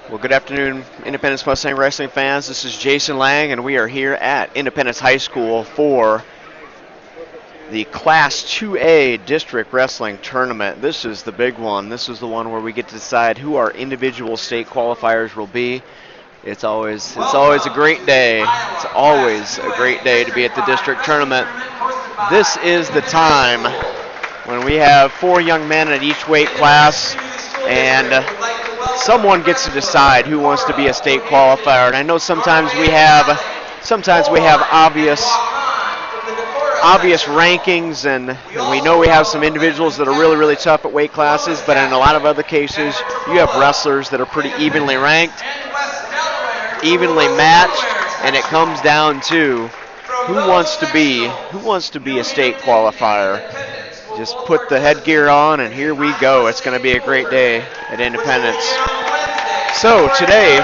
Well, good afternoon, Independence Mustang Wrestling fans. This is Jason Lang, and we are here at Independence High School for the Class 2A District Wrestling Tournament. This is the big one. This is the one where we get to decide who our individual state qualifiers will be. It's always a great day. It's always a great day to be at the district tournament. This is the time when we have four young men at each weight class, and someone gets to decide who wants to be a state qualifier. And I know sometimes we have obvious rankings, and we know we have some individuals that are really, really tough at weight classes, but in a lot of other cases, you have wrestlers that are pretty evenly ranked, evenly matched, and it comes down to who wants to be a state qualifier. Just put the headgear on, and here we go. It's going to be a great day at Independence. So today,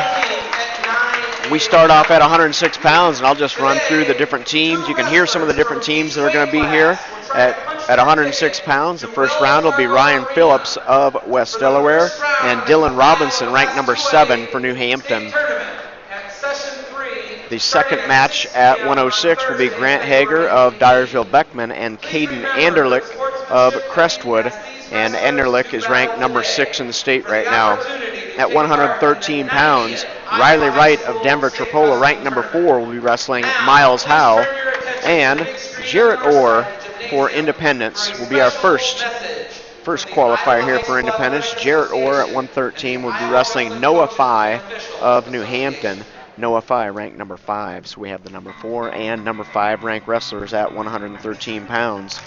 we start off at 106 pounds, and I'll just run through the different teams. You can hear some of the different teams that are going to be here at 106 pounds. The first round will be Ryan Phillips of West Delaware and Dylan Robinson, ranked number 7 for New Hampton. The second match at 106 will be Grant Hager of Dyersville-Beckman and Caden Anderlich of Crestwood. And Anderlich is ranked number 6 in the state right now. At 113 pounds, Riley Wright of Denver Tripola, ranked number 4, will be wrestling Miles Howe. And Jarrett Orr for Independence will be our first qualifier here for Independence. Jarrett Orr at 113 will be wrestling Noah Fye of New Hampton. Noah Fye ranked number 5, so we have the number 4 and number 5 ranked wrestlers at 113 pounds.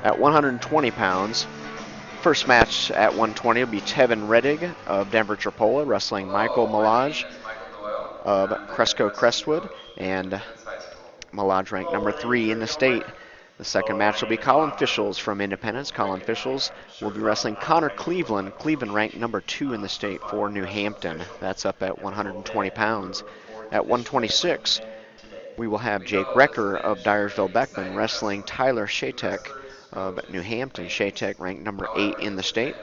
At 120 pounds, first match at 120 will be Tevin Reddig of Denver Tripola wrestling Michael Malaj of Cresco Crestwood, and Malaj ranked number 3 in the state. The second match will be Colin Fischels from Independence. Colin Fischels will be wrestling Connor Cleveland. Cleveland ranked number 2 in the state for New Hampton. That's up at 120 pounds. At 126, we will have Jake Recker of Dyersville-Beckman wrestling Tyler Shatek of New Hampton. Shatek ranked number 8 in the state.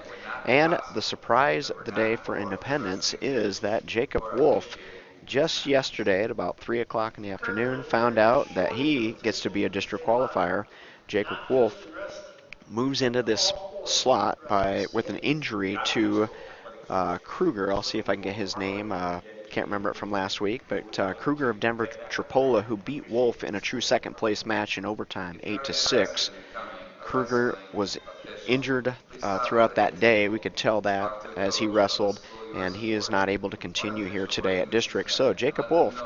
And the surprise of the day for Independence is that Jacob Wolf, just yesterday at about 3 o'clock in the afternoon, found out that he gets to be a district qualifier. Jacob Wolf moves into this slot with an injury to Kruger. I'll see if I can get his name. Can't remember it from last week, but Kruger of Denver Tripola, who beat Wolf in a true second place match in overtime, 8-6. Kruger was injured throughout that day. We could tell that as he wrestled, and he is not able to continue here today at district. So Jacob Wolf,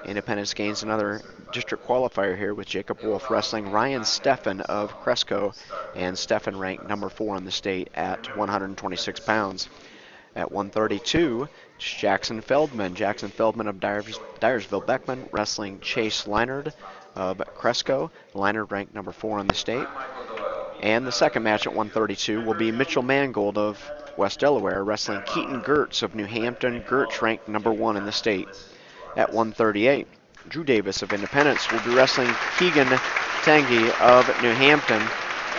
Independence gains another district qualifier here with Jacob Wolf wrestling Ryan Steffen of Cresco, and Steffen ranked number 4 in the state at 126 pounds. At 132, Jackson Feldman. Jackson Feldman of Dyersville-Beckman wrestling Chase Leinard of Cresco. Leinard ranked number 4 in the state. And the second match at 132 will be Mitchell Mangold of West Delaware wrestling Keaton Gertz of New Hampton. Gertz ranked number 1 in the state. At 138, Drew Davis of Independence will be wrestling Keegan Tangi of New Hampton.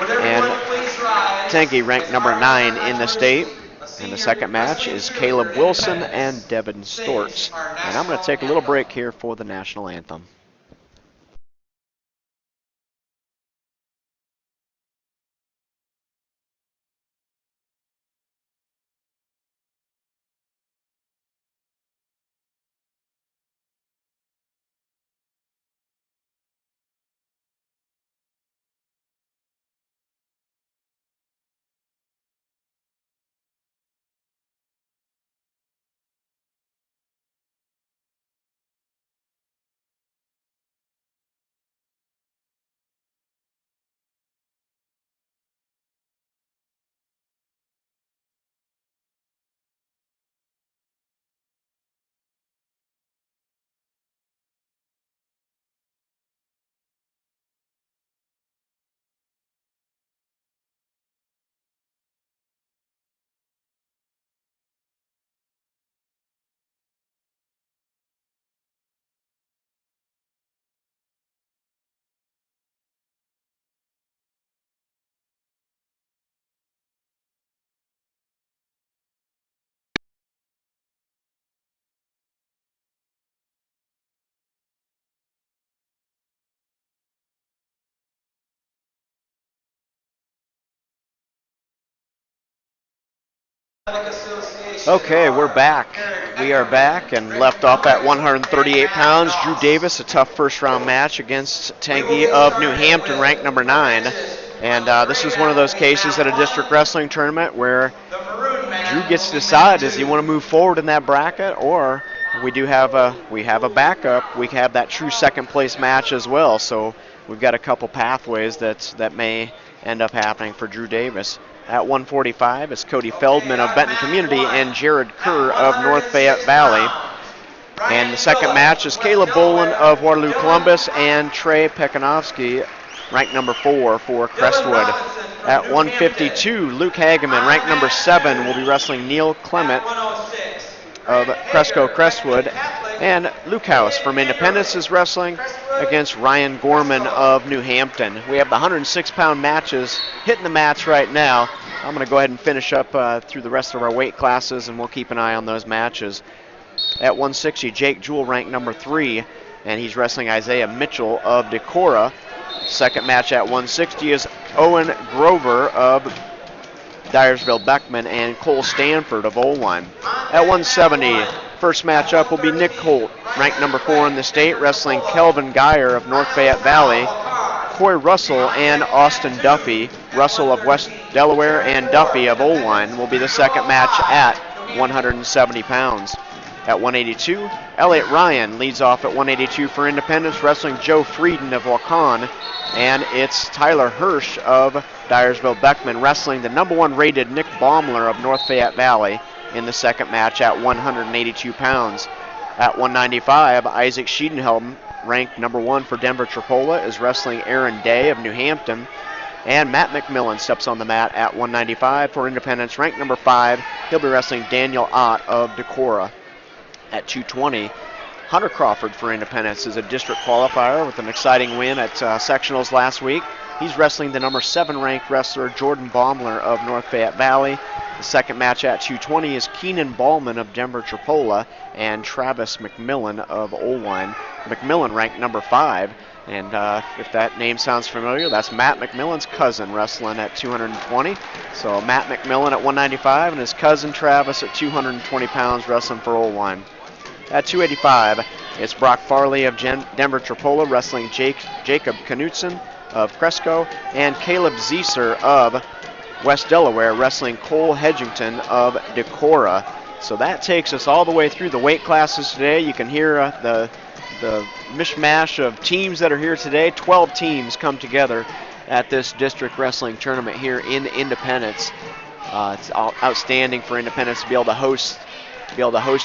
And Tangi ranked number 9 in the state. And the second match is Caleb Wilson and Devin Stortz. And I'm going to take a little break here for the national anthem. Okay, we're back. We are back and left off at 138 pounds. Drew Davis, a tough first round match against Tanguy of New Hampton, ranked number 9. And this is one of those cases at a district wrestling tournament where Drew gets to decide, does he want to move forward in that bracket, or we have a backup. We have that true second place match as well. So we've got a couple pathways that may end up happening for Drew Davis. At 145, it's Cody Feldman of Benton Community and Jared Kerr of North Fayette Valley. And the second match is Caleb Bolin of Waterloo Columbus and Trey Pekanovsky, ranked number 4 for Crestwood. At 152, Luke Hageman, ranked number 7, will be wrestling Neil Clement of Cresco Crestwood. And Luke House from Independence is wrestling against Ryan Gorman of New Hampton. We have the 106-pound matches hitting the mats right now. I'm going to go ahead and finish up through the rest of our weight classes, and we'll keep an eye on those matches. At 160, Jake Jewell, ranked number 3, and he's wrestling Isaiah Mitchell of Decorah. Second match at 160 is Owen Grover of Dyersville Beckman and Cole Stanford of Oline. At 170, first match up will be Nick Holt, ranked number 4 in the state, wrestling Kelvin Geyer of North Fayette Valley. Coy Russell and Austin Duffy, Russell of West Delaware and Duffy of Oline, will be the second match at 170 pounds. At 182, Elliot Ryan leads off at 182 for Independence, wrestling Joe Frieden of Waukon. And it's Tyler Hirsch of Dyersville Beckman wrestling the number 1 rated Nick Baumler of North Fayette Valley in the second match at 182 pounds. At 195, Isaac Schiedenhelm, ranked number 1 for Denver Tripola, is wrestling Aaron Day of New Hampton. And Matt McMillan steps on the mat at 195 for Independence, ranked number 5. He'll be wrestling Daniel Ott of Decorah. At 220, Hunter Crawford for Independence is a district qualifier with an exciting win at sectionals last week. He's wrestling the number 7 ranked wrestler Jordan Baumler of North Fayette Valley. The second match at 220 is Keenan Ballman of Denver Tripola and Travis McMillan of Oline. McMillan ranked number 5, and if that name sounds familiar, that's Matt McMillan's cousin wrestling at 220. So Matt McMillan at 195 and his cousin Travis at 220 pounds wrestling for Oline. At 285, it's Brock Farley of Denver Tripola wrestling Jacob Knutson of Cresco and Caleb Zieser of West Delaware wrestling Cole Hedgington of Decorah. So that takes us all the way through the weight classes today. You can hear the mishmash of teams that are here today. 12 teams come together at this district wrestling tournament here in Independence. It's outstanding for Independence to be able to host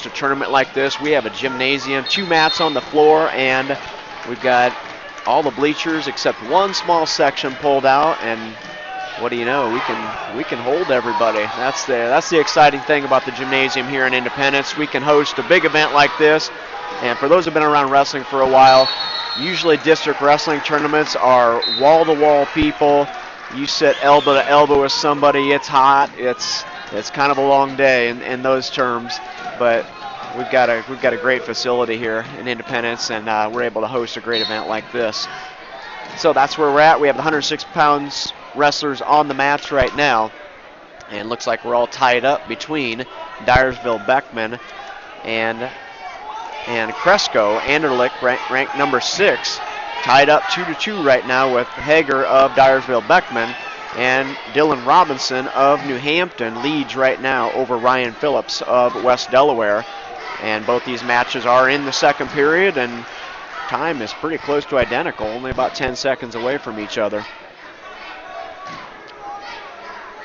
a tournament like this. We have a gymnasium, 2 mats on the floor, and we've got all the bleachers except one small section pulled out, and what do you know, we can hold everybody. That's the exciting thing about the gymnasium here in Independence. We can host a big event like this, and for those who've been around wrestling for a while, usually district wrestling tournaments are wall-to-wall people. You sit elbow to elbow with somebody, it's hot, it's kind of a long day in those terms, but we've got a great facility here in Independence, and we're able to host a great event like this. So that's where we're at. We have the 106 pounds wrestlers on the mats right now, and looks like we're all tied up between Dyersville Beckman and Cresco. Anderlick, ranked number 6, tied up 2-2 right now with Hager of Dyersville Beckman. And Dylan Robinson of New Hampton leads right now over Ryan Phillips of West Delaware. And both these matches are in the second period, and time is pretty close to identical, only about 10 seconds away from each other.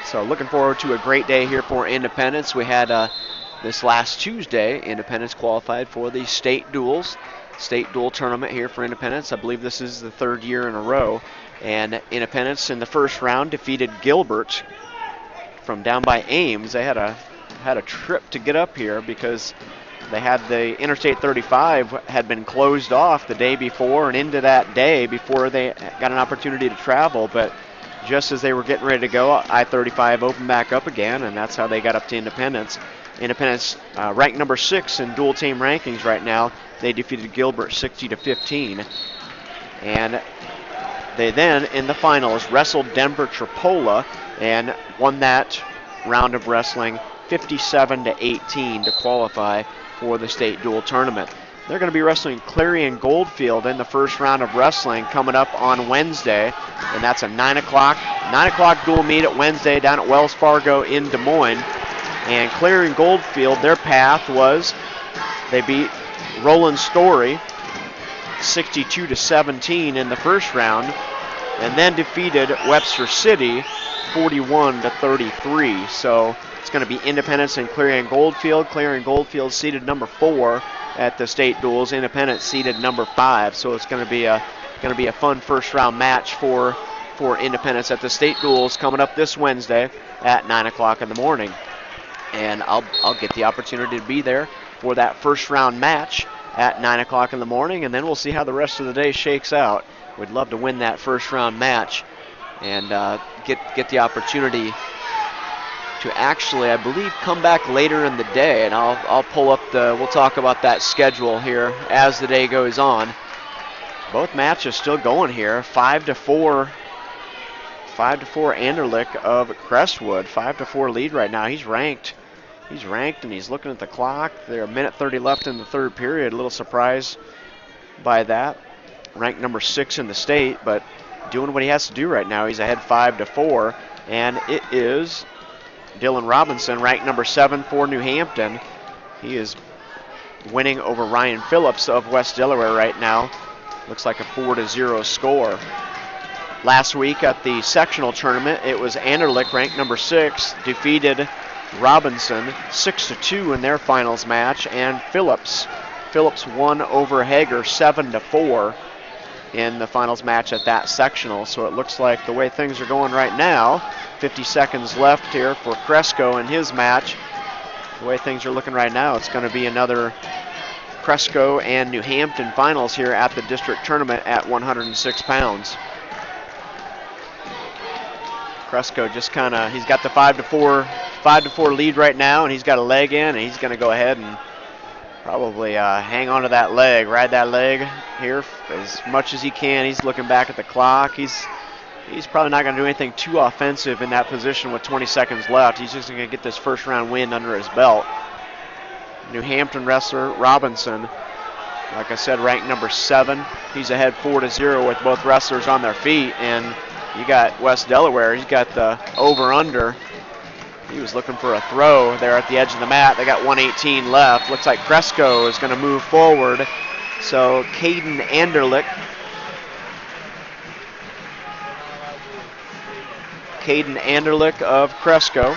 So looking forward to a great day here for Independence. We had this last Tuesday, Independence qualified for the state dual tournament here for Independence. I believe this is the 3rd year in a row. And Independence in the first round defeated Gilbert from down by Ames. They had a trip to get up here because they had the Interstate 35 had been closed off the day before and into that day before they got an opportunity to travel. But just as they were getting ready to go, I-35 opened back up again, and that's how they got up to Independence. Independence ranked number 6 in dual team rankings right now. They defeated Gilbert 60-15. And they then, in the finals, wrestled Denver Tripola and won that round of wrestling 57-18 to qualify for the state dual tournament. They're going to be wrestling Clarion Goldfield in the first round of wrestling coming up on Wednesday, and that's a 9 o'clock dual meet at Wednesday down at Wells Fargo in Des Moines. And Clarion Goldfield, their path was they beat Roland Story 62-17 in the first round, and then defeated Webster City 41-33. So it's going to be Independence and Clarion Goldfield. Clarion Goldfield seeded number 4 at the state duels. Independence seeded number 5. So it's going to be a fun first round match for Independence at the state duels coming up this Wednesday at 9 o'clock in the morning. And I'll get the opportunity to be there for that first round match at 9 o'clock in the morning, and then we'll see how the rest of the day shakes out. We'd love to win that first round match and get the opportunity to actually, I believe, come back later in the day, and I'll pull up we'll talk about that schedule here as the day goes on. Both matches still going here. 5-4 Anderlick of Crestwood. 5-4 lead right now. He's ranked and he's looking at the clock. There's a minute 30 left in the third period. A little surprised by that. Ranked number 6 in the state, but doing what he has to do right now. He's ahead 5-4, and it is Dylan Robinson, ranked number 7 for New Hampton. He is winning over Ryan Phillips of West Delaware right now. Looks like a 4-0 score. Last week at the sectional tournament, it was Anderlick, ranked number 6, defeated Robinson 6-2 in their finals match, and Phillips won over Hager 7-4 in the finals match at that sectional. So it looks like the way things are going right now, 50 seconds left here for Cresco in his match. The way things are looking right now, it's going to be another Cresco and New Hampton finals here at the district tournament at 106 pounds. Cresco just he's got the 5-4 lead right now, and he's got a leg in, and he's going to go ahead and probably hang on to that leg, ride that leg here as much as he can. He's looking back at the clock. He's probably not going to do anything too offensive in that position with 20 seconds left. He's just going to get this first round win under his belt. New Hampton wrestler Robinson, like I said, ranked number 7. He's ahead 4-0 with both wrestlers on their feet, and you got West Delaware. He's got the over-under. He was looking for a throw there at the edge of the mat. They got 1:18 left. Looks like Cresco is going to move forward. So Caden Anderlick. Caden Anderlick of Cresco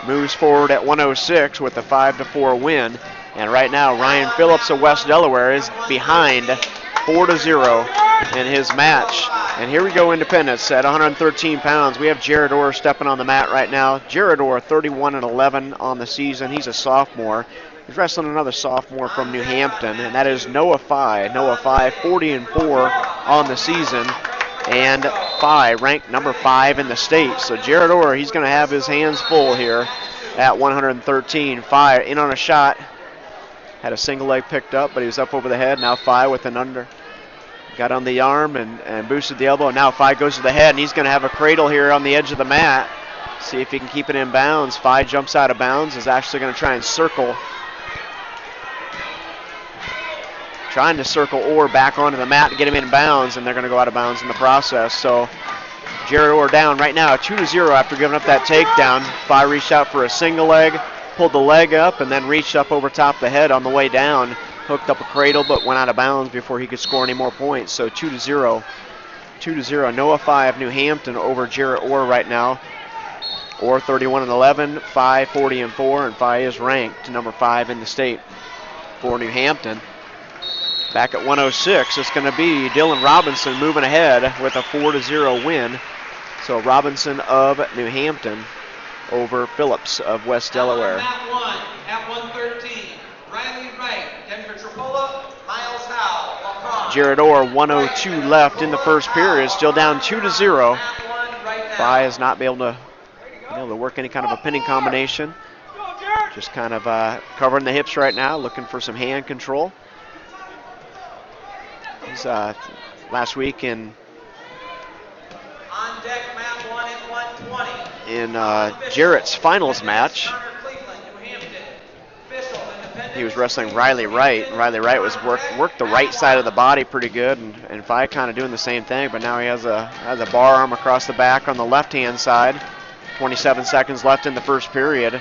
moves forward at 106 with a 5-4 win. And right now, Ryan Phillips of West Delaware is behind 4-0 in his match. And here we go, Independence at 113 pounds. We have Jared Orr stepping on the mat right now. Jared Orr, 31-11 on the season. He's a sophomore. He's wrestling another sophomore from New Hampton, and that is Noah Fye. Noah Fye, 40-4 on the season, and Fye ranked number 5 in the state. So Jared Orr, he's going to have his hands full here at 113. Fye in on a shot. Had a single leg picked up, but he was up over the head. Now Fye with an under. Got on the arm and boosted the elbow. Now Fye goes to the head, and he's going to have a cradle here on the edge of the mat. See if he can keep it in bounds. Fye jumps out of bounds, is actually going to try and circle. Trying to circle Orr back onto the mat to get him in bounds, and they're going to go out of bounds in the process. So Jared Orr down right now, 2-0 after giving up that takedown. Fye reached out for a single leg, pulled the leg up, and then reached up over top the head on the way down. Hooked up a cradle, but went out of bounds before he could score any more points. So 2-0. 2-0. Noah Fye of New Hampton over Jarrett Orr right now. Orr 31-11, Fye 40-4, and Fye is ranked number 5 in the state for New Hampton. Back at 106, it's going to be Dylan Robinson moving ahead with a 4-0 win. So Robinson of New Hampton over Phillips of West Delaware. At 113, Riley Wright, Denver Tripola, Miles Howell, Jared Orr, 1:02 left in the first period, still down 2-0. Fye has not been able to work any kind of a pinning combination. Just kind of covering the hips right now, looking for some hand control. He's last week in Jarrett's finals match. he was wrestling Riley Wright. Riley Wright was worked the right side of the body pretty good, and Phi kind of doing the same thing, but now he has a bar arm across the back on the left-hand side. 27 seconds left in the first period.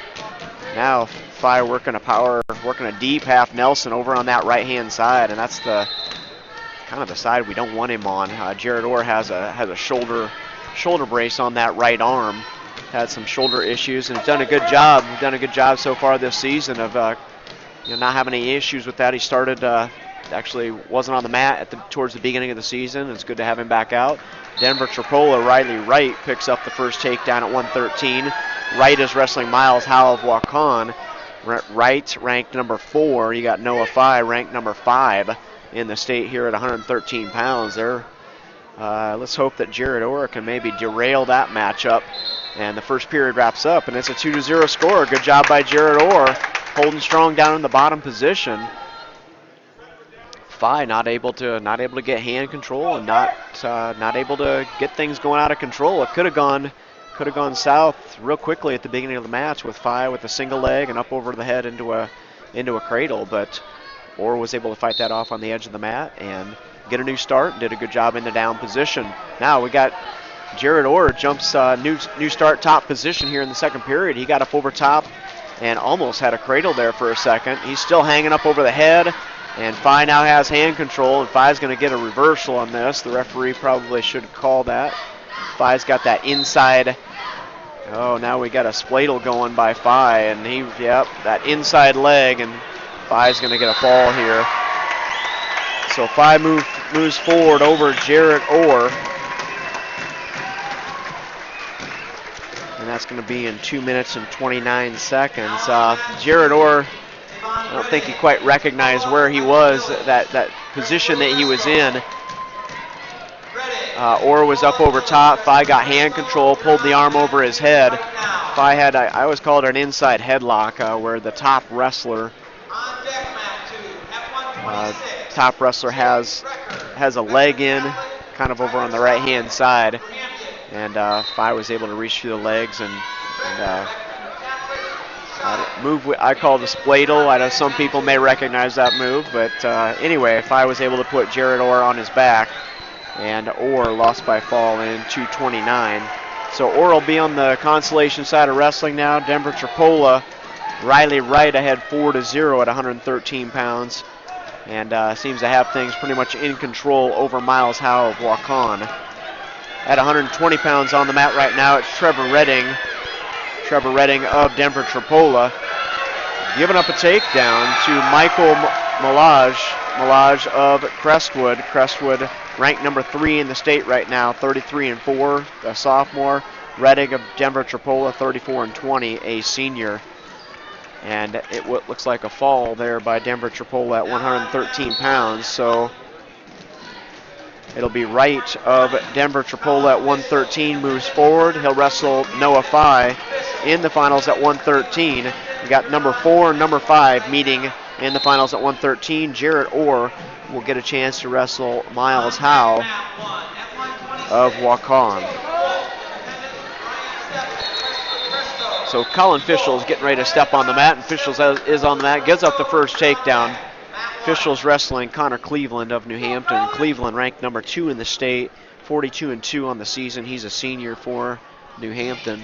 Now Phi working a deep half Nelson over on that right-hand side, and that's the kind of the side we don't want him on. Jared Orr has a shoulder brace on that right arm. Had some shoulder issues, and has done a good job. Done a good job so far this season of not having any issues with that. He started actually wasn't on the mat towards the beginning of the season. It's good to have him back out. Denver Trapola, Riley Wright picks up the first takedown at 113. Wright is wrestling Miles Howell of Waukon. Wright ranked number 4. You got Noah Phi ranked number 5 in the state here at 113 pounds. Let's hope that Jared Orr can maybe derail that matchup. And the first period wraps up, and it's a 2-0 score. Good job by Jared Orr, holding strong down in the bottom position. Phi not able to get hand control and not able to get things going out of control. It could have gone south real quickly at the beginning of the match with Phi with a single leg and up over the head into a cradle, but Orr was able to fight that off on the edge of the mat and get a new start. Did a good job in the down position. Now we got Jared Orr jumps new start top position here in the second period. He got up over top and almost had a cradle there for a second. He's still hanging up over the head, and Phi now has hand control, and Phi's going to get a reversal on this. The referee probably should call that. Phi's got that inside. Oh, now we got a spladle going by Phi, and that inside leg, and Phi's going to get a fall here. So Phi moves forward over Jared Orr. And that's going to be in 2 minutes and 29 seconds. Jared Orr, I don't think he quite recognized where he was, that position that he was in. Orr was up over top. Phi got hand control, pulled the arm over his head. Phi had, I always call it an inside headlock, where the top wrestler has a leg in, kind of over on the right-hand side. And Phi was able to reach through the legs and move. I call it a spladle. I know some people may recognize that move, but anyway, Phi was able to put Jared Orr on his back, and Orr lost by fall in 2:29. So Orr will be on the consolation side of wrestling now. Denver Trapola, Riley Wright ahead 4-0 at 113 pounds, and seems to have things pretty much in control over Miles Howell of Waukon. At 120 pounds on the mat right now, it's Trevor Redding of Denver Trapola, giving up a takedown to Michael Malaj of Crestwood. Crestwood ranked number 3 in the state right now, 33-4, a sophomore. Redding of Denver Trapola, 34-20, a senior. And it looks like a fall there by Denver Trapola at 113 pounds. So it'll be Wright of Denver Trapola at 113, moves forward. He'll wrestle Noah Phi in the finals at 113. We got number 4 and number 5 meeting in the finals at 113. Jared Orr will get a chance to wrestle Miles Howell of Waukon. So Colin Fischel is getting ready to step on the mat, and Fischel is on the mat, gives up the first takedown. Fischel's wrestling Connor Cleveland of New Hampton. Cleveland ranked number 2 in the state, 42-2 on the season. He's a senior for New Hampton.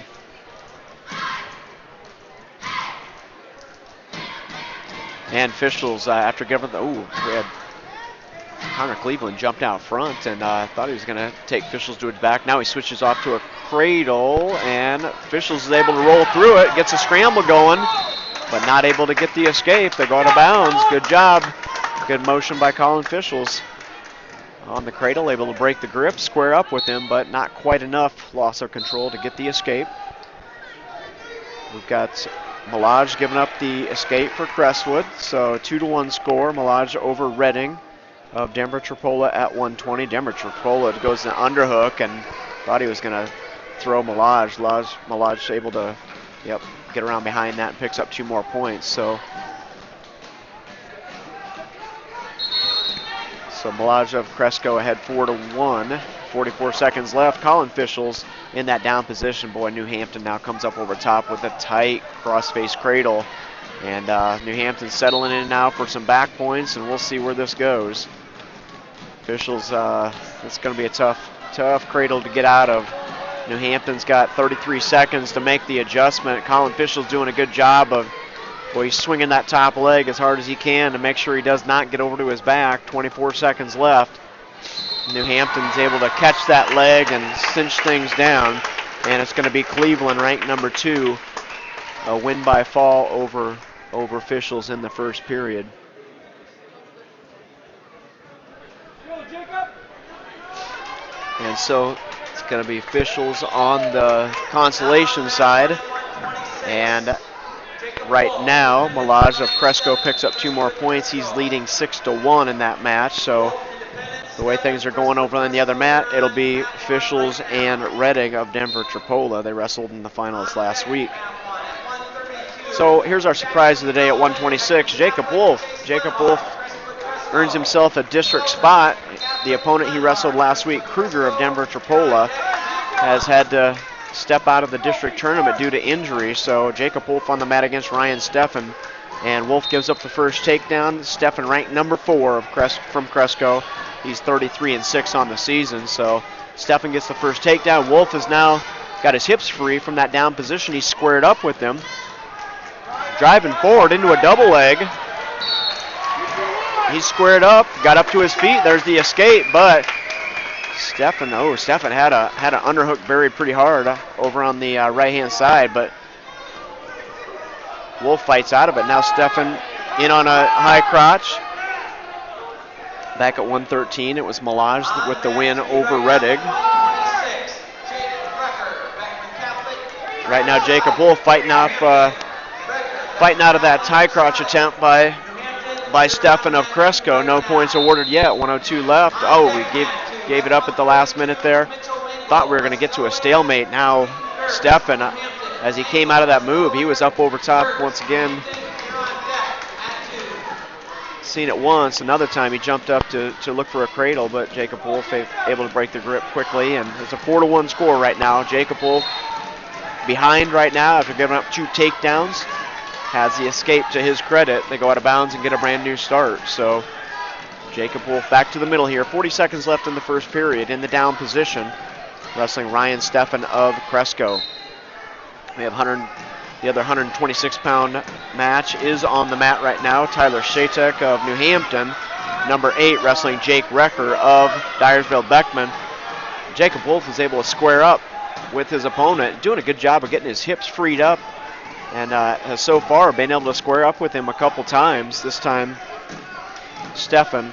And Fischel's after giving we had Connor Cleveland jumped out front and thought he was going to take Fischel's to his back. Now he switches off to a cradle, and Fischel's is able to roll through it, gets a scramble going, but not able to get the escape. They go out of bounds. Good job. Good motion by Colin Fischels. On the cradle, able to break the grip, square up with him, but not quite enough loss of control to get the escape. We've got Malaj giving up the escape for Crestwood. So 2-1 score. Malaj over Redding of Denver Trapola at 120. Denver Trapola goes to underhook and thought he was going to throw Malaj. Malaj able to get around behind that and picks up 2 more points. So Malaj of Cresco ahead 4-1. 44 seconds left. Colin Fischels in that down position. Boy, New Hampton now comes up over top with a tight cross-face cradle. And New Hampton settling in now for some back points, and we'll see where this goes. Officials, it's going to be a tough cradle to get out of. New Hampton's got 33 seconds to make the adjustment. Colin Fischel's doing a good job of, well, he's swinging that top leg as hard as he can to make sure he does not get over to his back. 24 seconds left. New Hampton's able to catch that leg and cinch things down, and it's going to be Cleveland, ranked number 2, a win by fall over Fischel's in the first period. And so it's going to be Fischel's on the consolation side. And right now, Malaj of Cresco picks up 2 more points. He's leading 6-1 in that match. So the way things are going over on the other mat, it'll be Fischel's and Redding of Denver Tripola. They wrestled in the finals last week. So here's our surprise of the day at 126, Jacob Wolf. Jacob Wolf earns himself a district spot. The opponent he wrestled last week, Kruger of Denver Tripola, has had to step out of the district tournament due to injury. So Jacob Wolf on the mat against Ryan Steffen. And Wolf gives up the first takedown. Steffen ranked number 4 from Cresco. He's 33-6 on the season. So Steffen gets the first takedown. Wolf has now got his hips free from that down position. He's squared up with him. Driving forward into a double leg. He's squared up, got up to his feet. There's the escape, but Steffen had an underhook buried pretty hard over on the right-hand side, but Wolf fights out of it. Now Steffen in on a high crotch. Back at 113, it was Malaj with the win over Redding. Right now, Jacob Wolf fighting out of that tie crotch attempt by Steffen of Cresco. No points awarded yet. 102 left. Oh, we gave it up at the last minute there. Thought we were going to get to a stalemate. Now Steffen, as he came out of that move, he was up over top once again. Seen it once. Another time he jumped up to look for a cradle, but Jacob Wolf able to break the grip quickly. And it's a 4-1 score right now. Jacob Wolf behind right now after giving up 2 takedowns. Has the escape to his credit. They go out of bounds and get a brand new start. So Jacob Wolf back to the middle here. 40 seconds left in the first period in the down position. Wrestling Ryan Steffen of Cresco. We have the other 126-pound match is on the mat right now. Tyler Shatek of New Hampton. Number 8 wrestling Jake Recker of Dyersville-Beckman. Jacob Wolf is able to square up with his opponent. Doing a good job of getting his hips freed up. And has so far been able to square up with him a couple times. This time, Steffen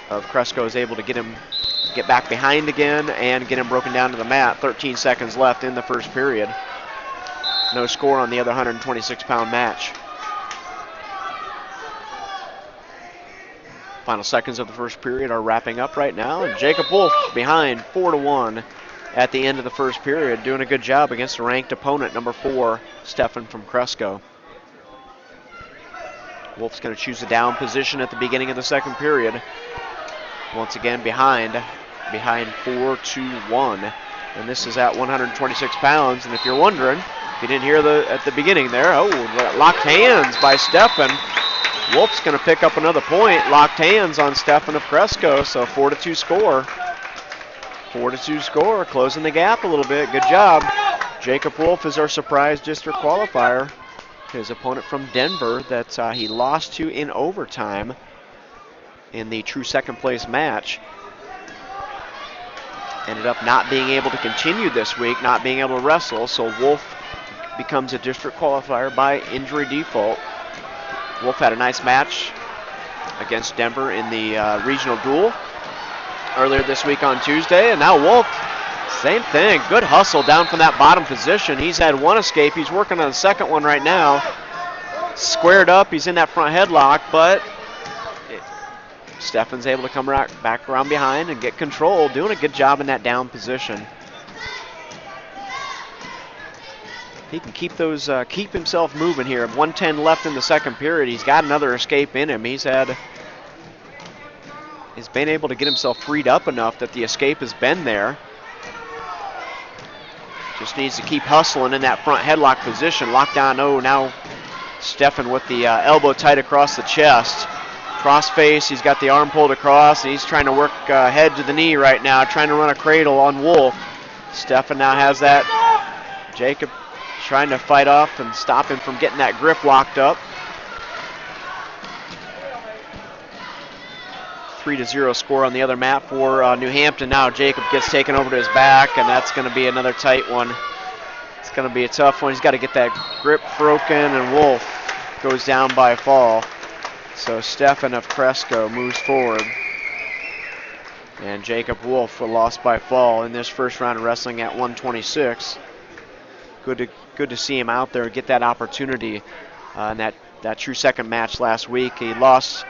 of Cresco is able to get back behind again and get him broken down to the mat. 13 seconds left in the first period. No score on the other 126-pound match. Final seconds of the first period are wrapping up right now. And Jacob Wolf behind 4-1. At the end of the first period, doing a good job against a ranked opponent, number 4, Steffen from Cresco. Wolf's going to choose a down position at the beginning of the second period. Once again behind 4-1. And this is at 126 pounds. And if you're wondering, if you didn't hear at the beginning there, locked hands by Steffen. Wolf's going to pick up another point. Locked hands on Steffen of Cresco, so 4-2 score. 4-2 score, closing the gap a little bit. Good job. Jacob Wolf is our surprise district qualifier. His opponent from Denver that he lost to in overtime in the true second place match. Ended up not being able to continue this week, not being able to wrestle, so Wolf becomes a district qualifier by injury default. Wolf had a nice match against Denver in the regional duel earlier this week on Tuesday, and now Wolf, same thing. Good hustle down from that bottom position. He's had one escape. He's working on the second one right now. Squared up. He's in that front headlock, but Steffen's able to come back around behind and get control, doing a good job in that down position. He can keep himself moving here. 1:10 left in the second period. He's got another escape in him. He's been able to get himself freed up enough that the escape has been there. Just needs to keep hustling in that front headlock position. Lockdown, now Steffen with the elbow tight across the chest. Crossface, he's got the arm pulled across, and he's trying to work head to the knee right now, trying to run a cradle on Wolf. Steffen now has that. Jacob trying to fight off and stop him from getting that grip locked up. 3-0 score on the other mat for New Hampton. Now Jacob gets taken over to his back, and that's going to be another tight one. It's going to be a tough one. He's got to get that grip broken, and Wolf goes down by a fall. So Steffen of Cresco moves forward. And Jacob Wolf lost by fall in this first round of wrestling at 126. Good to see him out there get that opportunity in that true second match last week. He lost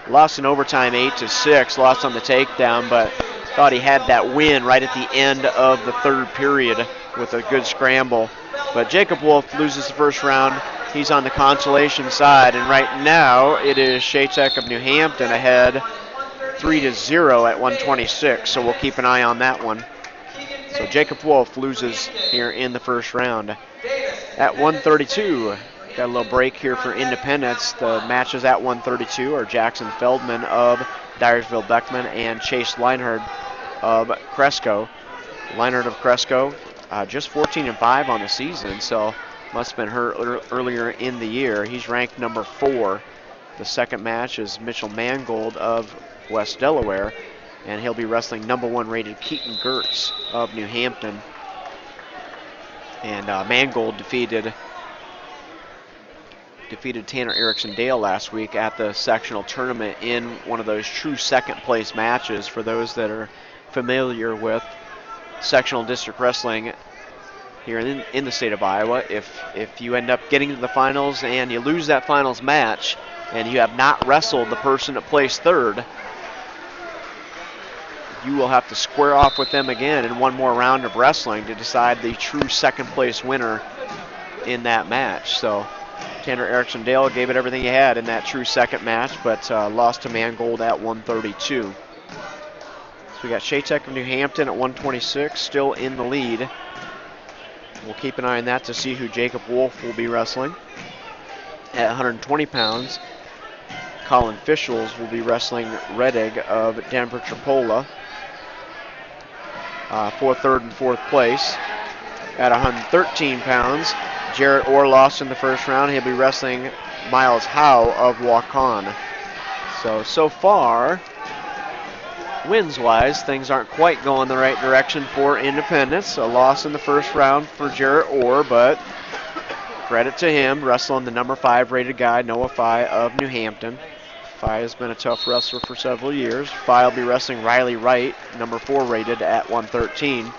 in overtime 8-6, lost on the takedown, but thought he had that win right at the end of the third period with a good scramble. But Jacob Wolf loses the first round. He's on the consolation side, and right now it is Shatek of New Hampton ahead 3-0 at 126, so we'll keep an eye on that one. So Jacob Wolf loses here in the first round. At 132, got a little break here for Independence. The matches at 132 are Jackson Feldman of Dyersville Beckman and Chase Leinhardt of Cresco. Leinhardt of Cresco, just 14-5 on the season, so must have been hurt earlier in the year. He's ranked number 4. The second match is Mitchell Mangold of West Delaware, and he'll be wrestling number 1 rated Keaton Gertz of New Hampton. And Mangold defeated Tanner Erickson Dale last week at the sectional tournament in one of those true second place matches. For those that are familiar with sectional district wrestling here in the state of Iowa, if you end up getting to the finals and you lose that finals match and you have not wrestled the person that placed third, you will have to square off with them again in one more round of wrestling to decide the true second place winner in that match. So Tanner Erickson Dale gave it everything he had in that true second match, but lost to Mangold at 132. So we got Shatek of New Hampton at 126, still in the lead. We'll keep an eye on that to see who Jacob Wolf will be wrestling. At 120 pounds, Colin Fischels will be wrestling Redig of Denver Tripola for third and fourth place. At 113 pounds, Jarrett Orr lost in the first round. He'll be wrestling Miles Howe of Waukon. So far, wins-wise, things aren't quite going the right direction for Independence. A loss in the first round for Jarrett Orr, but credit to him, wrestling the number 5 rated guy, Noah Fye of New Hampton. Fye has been a tough wrestler for several years. Fye will be wrestling Riley Wright, number 4 rated at 113.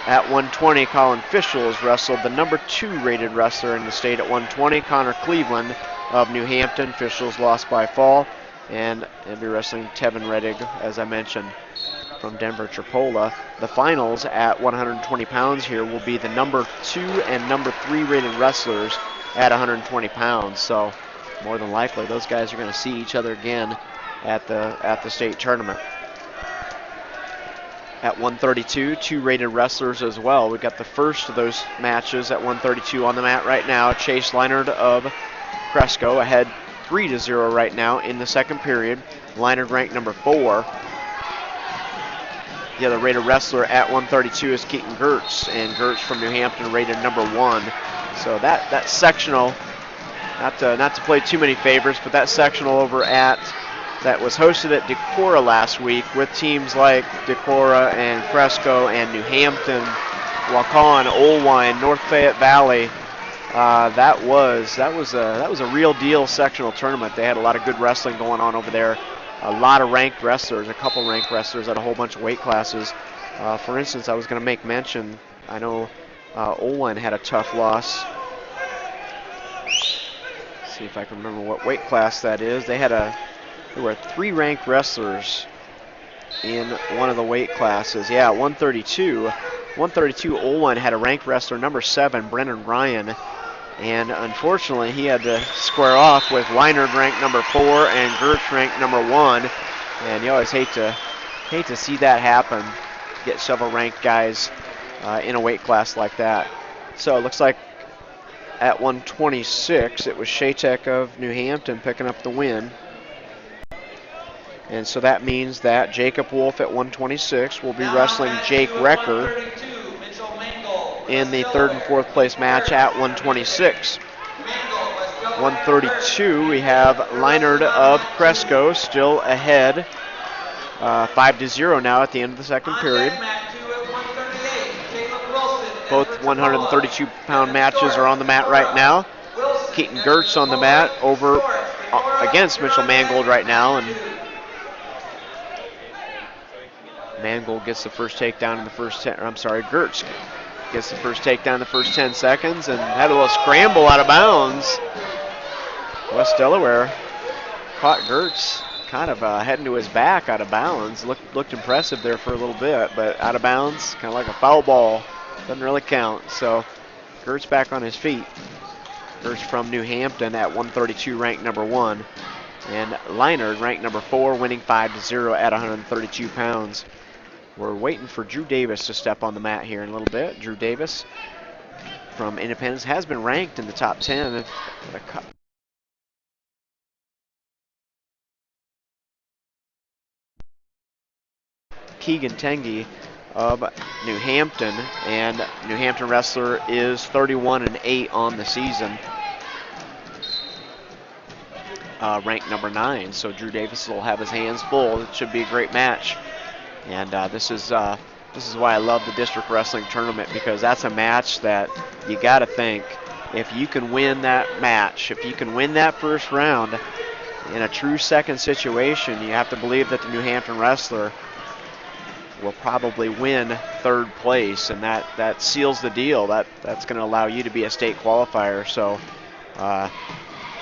At 120, Colin Fischels wrestled the number 2 rated wrestler in the state at 120, Connor Cleveland of New Hampton. Fischels lost by fall. And he'll be wrestling Tevin Redig, as I mentioned, from Denver Tripola. The finals at 120 pounds here will be the number 2 and number 3 rated wrestlers at 120 pounds. So more than likely, those guys are going to see each other again at the state tournament. At 132, 2 rated wrestlers as well. We've got the first of those matches at 132 on the mat right now. Chase Leinhardt of Cresco ahead 3-0 right now in the second period. Leinhardt ranked number 4. The other rated wrestler at 132 is Keaton Gertz, and Gertz from New Hampton rated number 1. So that sectional, not to play too many favorites, but that sectional that was hosted at Decorah last week with teams like Decorah and Cresco and New Hampton, Waukon, Olwine, North Fayette Valley. That was a real deal sectional tournament. They had a lot of good wrestling going on over there. A lot of ranked wrestlers, a couple ranked wrestlers at a whole bunch of weight classes. For instance, I was going to make mention, I know Olwine had a tough loss. Let's see if I can remember what weight class that is. There were 3 ranked wrestlers in one of the weight classes. Yeah, 132. 132, Olwine had a ranked wrestler, number 7, Brennan Ryan. And unfortunately, he had to square off with Leinhardt ranked number 4 and Gertz ranked number 1. And you always hate to see that happen, get several ranked guys in a weight class like that. So it looks like at 126, it was Shatek of New Hampton picking up the win. And so that means that Jacob Wolf at 126 will be wrestling Jake Recker in the third and fourth place match at 126. 132, we have Leinard of Cresco still ahead, 5-0 now at the end of the second period. Both 132-pound matches are on the mat right now. Keaton Gertz on the mat over against Mitchell Mangold right now, and Mangold gets the first takedown in the first 10, Gertz gets the first takedown in the first 10 seconds and had a little scramble out of bounds. West Delaware caught Gertz kind of heading to his back out of bounds. Looked impressive there for a little bit, but out of bounds, kind of like a foul ball. Doesn't really count. So Gertz back on his feet. Gertz from New Hampton at 132, ranked number 1. And Leinard, ranked number 4, winning 5-0 at 132 pounds. We're waiting for Drew Davis to step on the mat here in a little bit. Drew Davis from Independence has been ranked in the top 10. Keegan Tengi of New Hampton, and New Hampton wrestler is 31-8 on the season, ranked number 9. So Drew Davis will have his hands full. It should be a great match, and this is why I love the district wrestling tournament, because that's a match that you got to think, if you can win that match, if you can win that first round in a true second situation, you have to believe that the New Hampton wrestler will probably win third place, and that seals the deal. That's going to allow you to be a state qualifier. So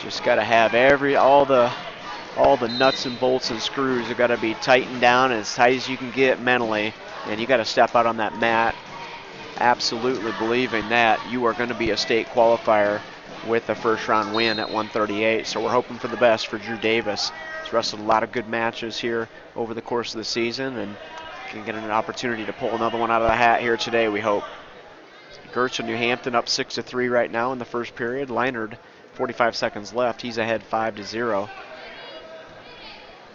just got to have all the nuts and bolts and screws have got to be tightened down as tight as you can get mentally, and you got to step out on that mat absolutely believing that you are going to be a state qualifier with a first round win at 138. So we're hoping for the best for Drew Davis. He's wrestled a lot of good matches here over the course of the season, and can get an opportunity to pull another one out of the hat here today, we hope. Gertz of New Hampton up 6-3 right now in the first period. Leinard, 45 seconds left. He's ahead 5-0.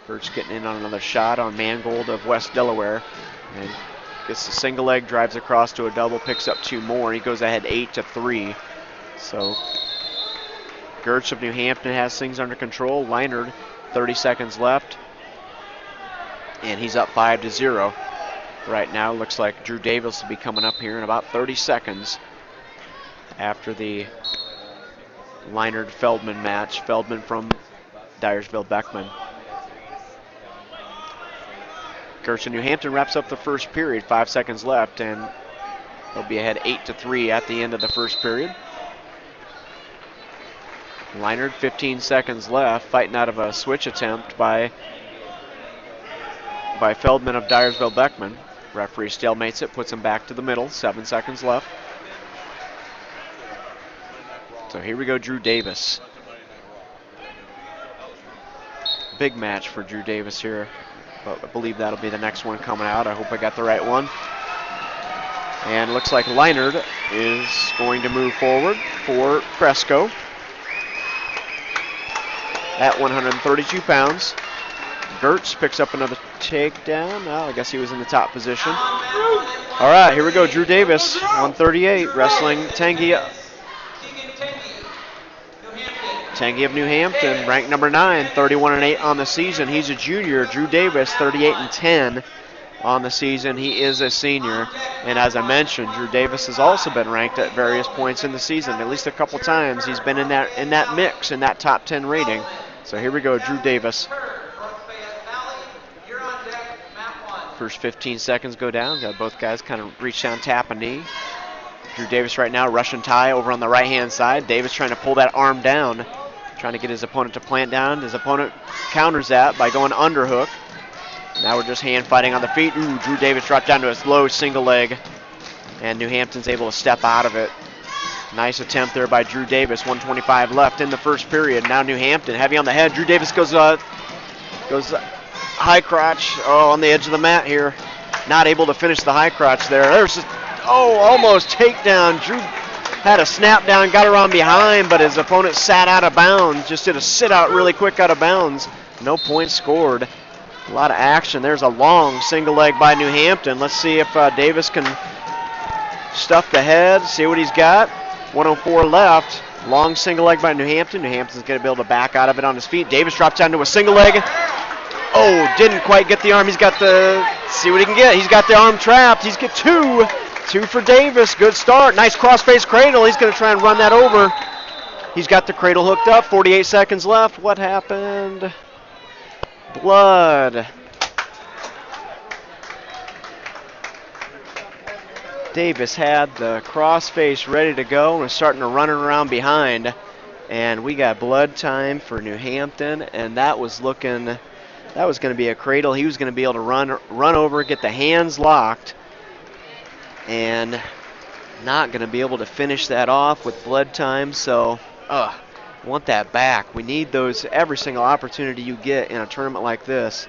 Gertz getting in on another shot on Mangold of West Delaware, and gets the single leg, drives across to a double, picks up 2 more. He goes ahead 8-3. So Gertz of New Hampton has things under control. Leinard, 30 seconds left, and he's up 5-0. Right now, looks like Drew Davis will be coming up here in about 30 seconds after the Leinard-Feldman match. Feldman from Dyersville-Beckman. Gertz of New Hampton wraps up the first period, 5 seconds left, and they'll be ahead 8-3 at the end of the first period. Leinard, 15 seconds left, fighting out of a switch attempt by Feldman of Dyersville-Beckman. Referee stalemates it, puts him back to the middle, 7 seconds left. So here we go, Drew Davis. Big match for Drew Davis here, but I believe that'll be the next one coming out. I hope I got the right one. And looks like Leinard is going to move forward for Cresco at 132 pounds. Gertz picks up another takedown. I guess he was in the top position. All right, here we go. Drew Davis, 138, wrestling Tengi of New Hampton, ranked number 9, 31-8 on the season. He's a junior. Drew Davis, 38-10 on the season. He is a senior. And as I mentioned, Drew Davis has also been ranked at various points in the season. At least a couple times he's been in that mix, in that top 10 rating. So here we go, Drew Davis. First 15 seconds go down. Got both guys kind of reach down, tap a knee. Drew Davis right now, Russian tie over on the right-hand side. Davis trying to pull that arm down, trying to get his opponent to plant down. His opponent counters that by going underhook. Now we're just hand fighting on the feet. Ooh, Drew Davis dropped down to his low single leg, and New Hampton's able to step out of it. Nice attempt there by Drew Davis. 1:25 left in the first period. Now New Hampton heavy on the head. Drew Davis goes high crotch, on the edge of the mat here. Not able to finish the high crotch there. There's almost takedown. had a snap down, got around behind, but his opponent sat out of bounds. Just did a sit out really quick out of bounds. No points scored. A lot of action. There's a long single leg by New Hampton. Let's see if Davis can stuff the head, see what he's got. 104 left. Long single leg by New Hampton. New Hampton's going to be able to back out of it on his feet. Davis drops down to a single leg. Oh, didn't quite get the arm. He's got the, see what he can get. He's got the arm trapped. He's got two. Two for Davis. Good start. Nice cross-face cradle. He's going to try and run that over. He's got the cradle hooked up. 48 seconds left. What happened? Blood. Davis had the cross-face ready to go and was starting to run around behind. And we got blood time for New Hampton, and that was looking, that was going to be a cradle. He was going to be able to run over, get the hands locked, and not going to be able to finish that off with blood time. So, want that back. We need those every single opportunity you get in a tournament like this.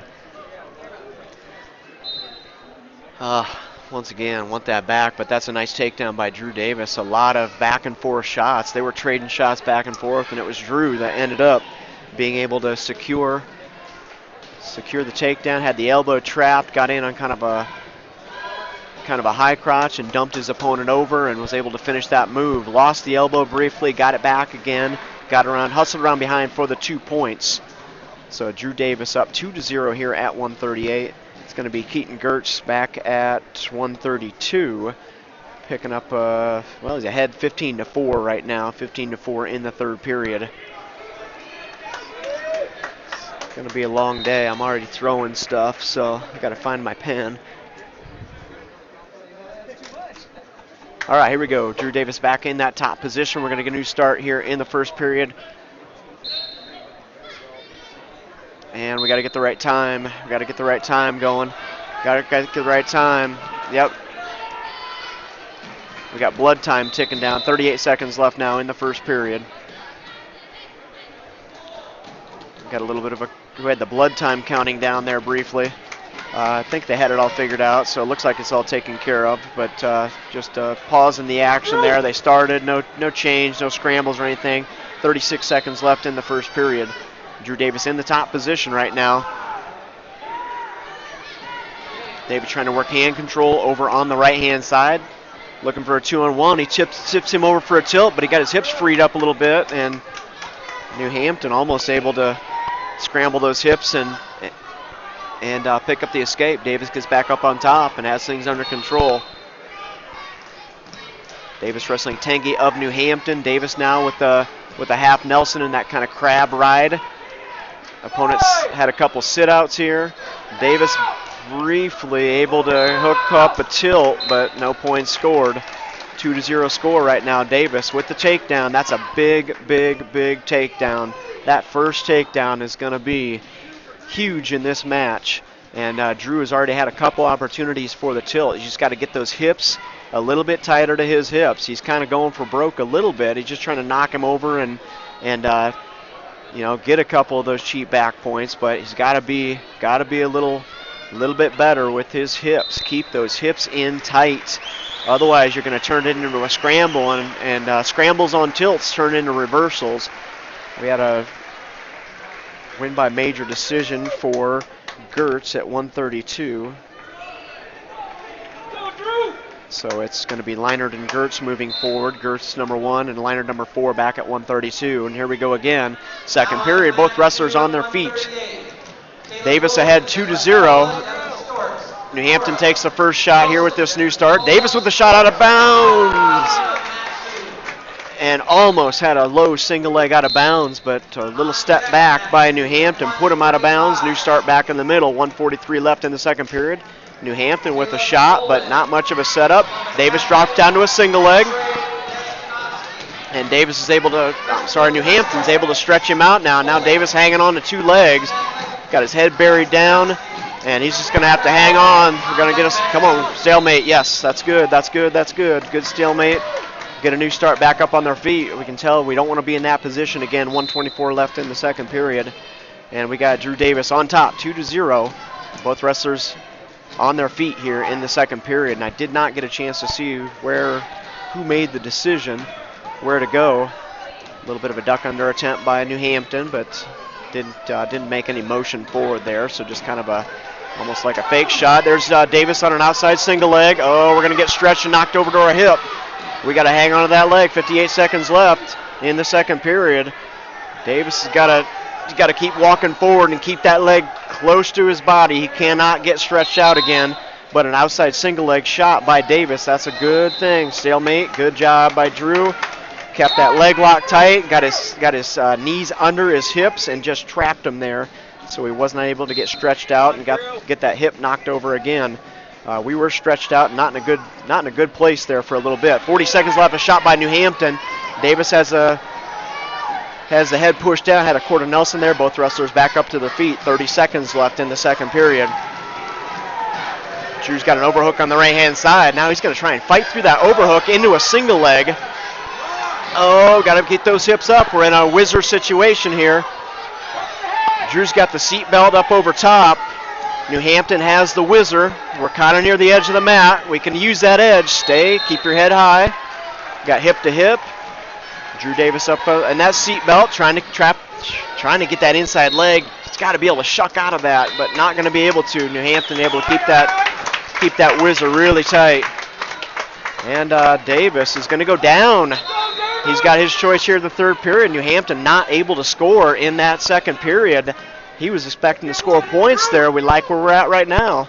Once again, want that back, but that's a nice takedown by Drew Davis. A lot of back and forth shots. They were trading shots back and forth, and it was Drew that ended up being able to secure the takedown. Had the elbow trapped, got in on kind of a high crotch and dumped his opponent over and was able to finish that move. Lost the elbow briefly, got it back again, got around, hustled around behind for the 2 points. So Drew Davis up 2-0 here at 138. It's going to be Keaton Gertz back at 132, picking up, well, he's ahead 15-4 right now, 15-4 in the third period. It's going to be a long day. I'm already throwing stuff, so I got to find my pen. All right, here we go. Drew Davis back in that top position. We're going to get a new start here in the first period. And we got to get the right time. We got to get the right time going. Got to get the right time. Yep. We got blood time ticking down. 38 seconds left now in the first period. Got a little bit of a, we had the blood time counting down there briefly. I think they had it all figured out, so it looks like it's all taken care of. But just a pause in the action there. They started, no change, no scrambles or anything. 36 seconds left in the first period. Drew Davis in the top position right now. Davis trying to work hand control over on the right-hand side. Looking for a 2-on-1. He tips him over for a tilt, but he got his hips freed up a little bit, and New Hampton almost able to scramble those hips and pick up the escape. Davis gets back up on top and has things under control. Davis wrestling Tengi of New Hampton. Davis now with a half Nelson in that kind of crab ride. Opponents had a couple sit-outs here. Davis briefly able to hook up a tilt, but no points scored. 2-0 score right now. Davis with the takedown. That's a big, big, big takedown. That first takedown is going to be huge in this match. And Drew has already had a couple opportunities for the tilt. He's just got to get those hips a little bit tighter to his hips. He's kind of going for broke a little bit. He's just trying to knock him over and you know, get a couple of those cheap back points, but he's got to be a little bit better with his hips. Keep those hips in tight. Otherwise, you're going to turn it into a scramble, and scrambles on tilts turn into reversals. We had a win by major decision for Gertz at 132. So it's going to be Leinert and Gertz moving forward. Gertz number 1 and Leinert number 4 back at 132. And here we go again. Second period, both wrestlers on their feet. Davis ahead 2-0. New Hampton takes the first shot here with this new start. Davis with the shot out of bounds. And almost had a low single leg out of bounds, but a little step back by New Hampton put him out of bounds. New start back in the middle. 1:43 left in the second period. New Hampton with a shot, but not much of a setup. Davis drops down to a single leg. And Davis is able to, New Hampton's able to stretch him out now. Now Davis hanging on to 2 legs. Got his head buried down, and he's just going to have to hang on. We're going to get us, come on, stalemate. Yes, that's good, that's good, that's good. Good stalemate. Get a new start back up on their feet. We can tell we don't want to be in that position again. 1:24 left in the second period. And we got Drew Davis on top, 2-0. Both wrestlers on their feet here in the second period, and I did not get a chance to see who made the decision. where to go. A little bit of a duck under attempt by New Hampton, but didn't make any motion forward there, so just kind of almost like a fake shot. There's Davis on an outside single leg. Oh, we're going to get stretched and knocked over to our hip. We got to hang on to that leg. 58 seconds left in the second period. Davis has got to keep walking forward and keep that leg close to his body. He cannot get stretched out again. But an outside single leg shot by Davis, that's a good thing. Stalemate, good job by Drew. Kept that leg lock tight, got his knees under his hips and just trapped him there. So he was not able to get stretched out and get that hip knocked over again. We were stretched out, not in a good place there for a little bit. 40 seconds left, a shot by New Hampton. Davis has the head pushed down, had a quarter Nelson there. Both wrestlers back up to their feet. 30 seconds left in the second period. Drew's got an overhook on the right-hand side. Now he's going to try and fight through that overhook into a single leg. Oh, got to get those hips up. We're in a whizzer situation here. Drew's got the seat belt up over top. New Hampton has the whizzer. We're kind of near the edge of the mat. We can use that edge. Stay, keep your head high. Got hip to hip. Drew Davis up, and that seat belt, trying to get that inside leg. He's got to be able to shuck out of that, but not going to be able to. New Hampton able to keep that whizzer really tight. And Davis is going to go down. He's got his choice here in the third period. New Hampton not able to score in that second period. He was expecting to score points there. We like where we're at right now.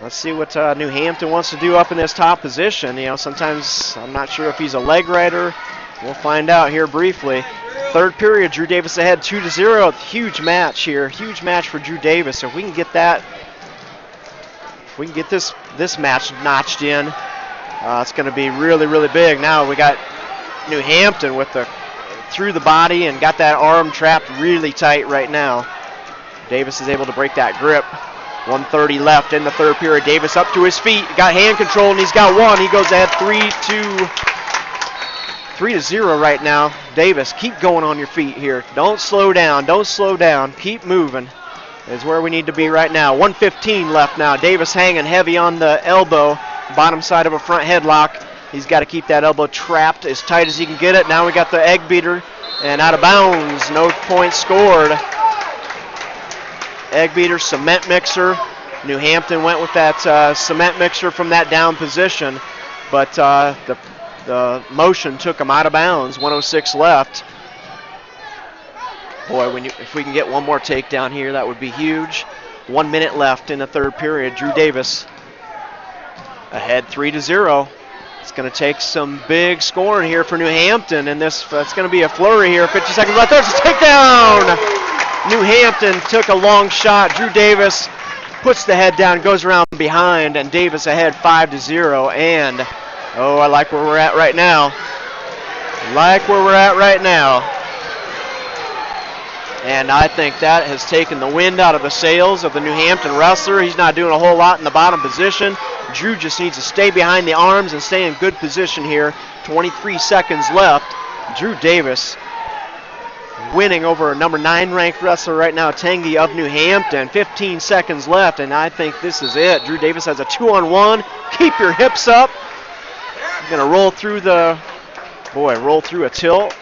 Let's see what New Hampton wants to do up in this top position. You know, sometimes I'm not sure if he's a leg rider. We'll find out here briefly. Third period, Drew Davis ahead 2-0. Huge match here. Huge match for Drew Davis. So if we can get this match notched in, it's going to be really, really big. Now we got New Hampton with through the body and got that arm trapped really tight right now. Davis is able to break that grip. 1:30 left in the third period. Davis up to his feet, got hand control, and he's got one. He goes ahead 3-0 right now. Davis, keep going on your feet here. Don't slow down. Don't slow down. Keep moving is where we need to be right now. 1:15 left now. Davis hanging heavy on the elbow, bottom side of a front headlock. He's got to keep that elbow trapped as tight as he can get it. Now we got the egg beater and out of bounds. No points scored. Egg beater, cement mixer. New Hampton went with that cement mixer from that down position, but the motion took him out of bounds. 1:06 left. Boy, if we can get one more takedown here, that would be huge. 1 minute left in the third period. Drew Davis ahead 3-0. It's going to take some big scoring here for New Hampton, and it's going to be a flurry here. 50 seconds left. There's a takedown! New Hampton took a long shot. Drew Davis puts the head down, goes around behind, and Davis ahead 5-0. And, oh, I like where we're at right now. And I think that has taken the wind out of the sails of the New Hampton wrestler. He's not doing a whole lot in the bottom position. Drew just needs to stay behind the arms and stay in good position here. 23 seconds left. Drew Davis winning over a number 9 ranked wrestler right now, Tanguy of New Hampton. 15 seconds left, and I think this is it. Drew Davis has a 2-on-1. Keep your hips up. He's going to roll through a tilt.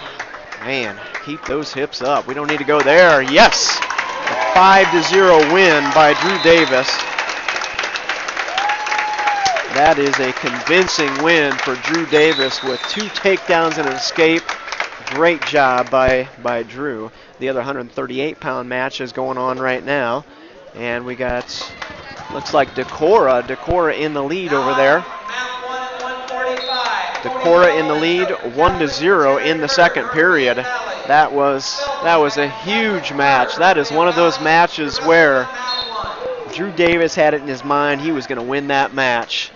Man, keep those hips up. We don't need to go there. Yes! A 5-0 win by Drew Davis. That is a convincing win for Drew Davis with 2 takedowns and an escape. Great job by Drew. The other 138-pound match is going on right now. And we got, looks like Decorah in the lead over there. Decorah in the lead, 1-0 in the second period. That was a huge match. That is one of those matches where Drew Davis had it in his mind he was going to win that match.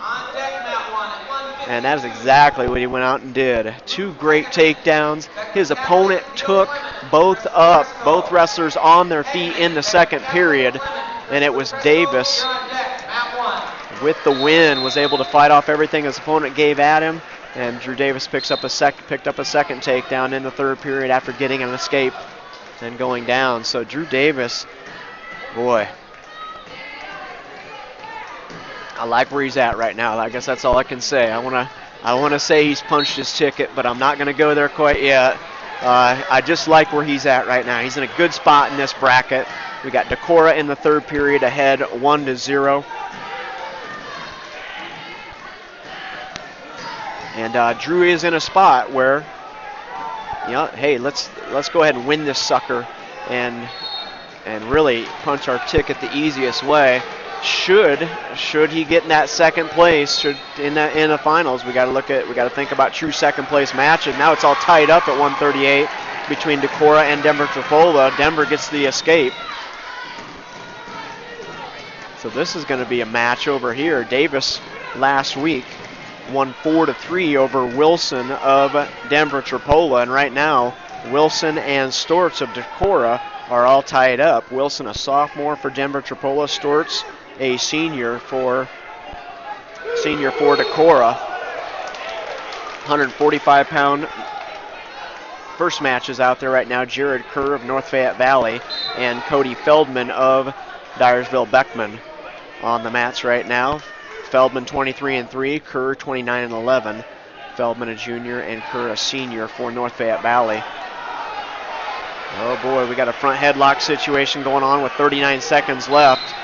And that is exactly what he went out and did. 2 great takedowns. His opponent took both wrestlers on their feet in the second period, and it was Davis with the win, was able to fight off everything his opponent gave at him, and Drew Davis picked up a second takedown in the third period after getting an escape and going down. So Drew Davis, boy, I like where he's at right now. I guess that's all I can say. I want I want to say he's punched his ticket, but I'm not going to go there quite yet. I just like where he's at right now. He's in a good spot in this bracket. We got Decorah in the third period ahead 1-0. And Drew is in a spot where, hey, let's go ahead and win this sucker and really punch our ticket the easiest way. Should he get in that second place, in the finals, we got to think about true second place matches. Now it's all tied up at 138 between Decorah and Denver Tripolo. Denver gets the escape. So this is going to be a match over here. Davis last week won 4-3 over Wilson of Denver Tripolo, and right now Wilson and Storts of Decorah are all tied up. Wilson a sophomore for Denver Tripolo, Storts a senior for Decorah. 145-pound first match is out there right now. Jared Kerr of North Fayette Valley and Cody Feldman of Dyersville Beckman on the mats right now. Feldman 23-3, Kerr 29-11. Feldman a junior and Kerr a senior for North Fayette Valley. Oh boy, we got a front headlock situation going on with 39 seconds left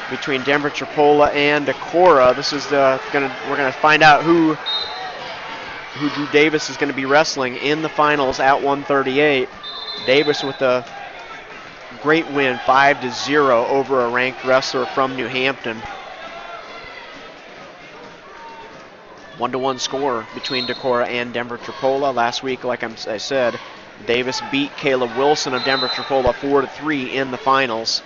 between Denver Tripolo and Decorah. This is we're gonna find out who Drew Davis is going to be wrestling in the finals at 138. Davis with a great win, 5-0 over a ranked wrestler from New Hampton. 1-1 score between Decorah and Denver Tripolo. Last week, like I said, Davis beat Caleb Wilson of Denver Tripolo 4-3 in the finals.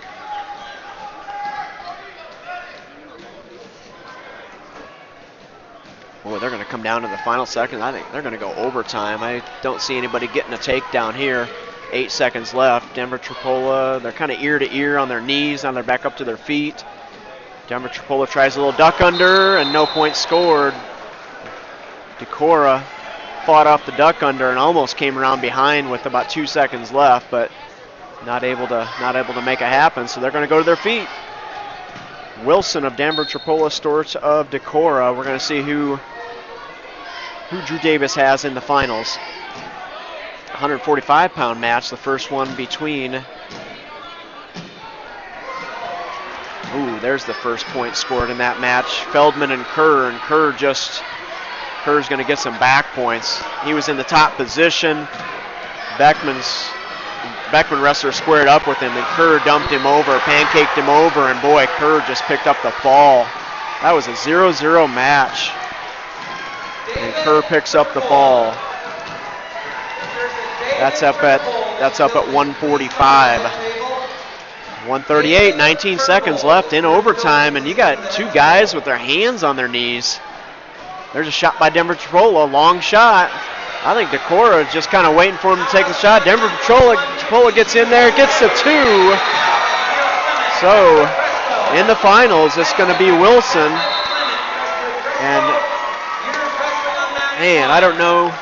Boy, they're going to come down to the final second. I think they're going to go overtime. I don't see anybody getting a takedown here. 8 seconds left. Denver Tripolo, they're kind of ear to ear on their knees. Now they're back up to their feet. Denver Tripolo tries a little duck under and no points scored. Decorah fought off the duck under and almost came around behind with about 2 seconds left, but not able to make it happen. So they're going to go to their feet. Wilson of Denver Tripolo, Storts of Decorah. We're going to see who Drew Davis has in the finals. 145-pound match, the first one between. Ooh, there's the first point scored in that match. Feldman and Kerr's going to get some back points. He was in the top position. Beckman wrestler squared up with him, and Kerr dumped him over, pancaked him over, and boy, Kerr just picked up the fall. That was a 0-0 match. And Kerr picks up the fall. That's up at 145. 138, 19 seconds left in overtime, and you got two guys with their hands on their knees. There's a shot by Denver Tripolo, long shot. I think Decorah is just kind of waiting for him to take the shot. Denver Tripolo gets in there, gets the 2. So in the finals, it's going to be Wilson. And man, I don't know.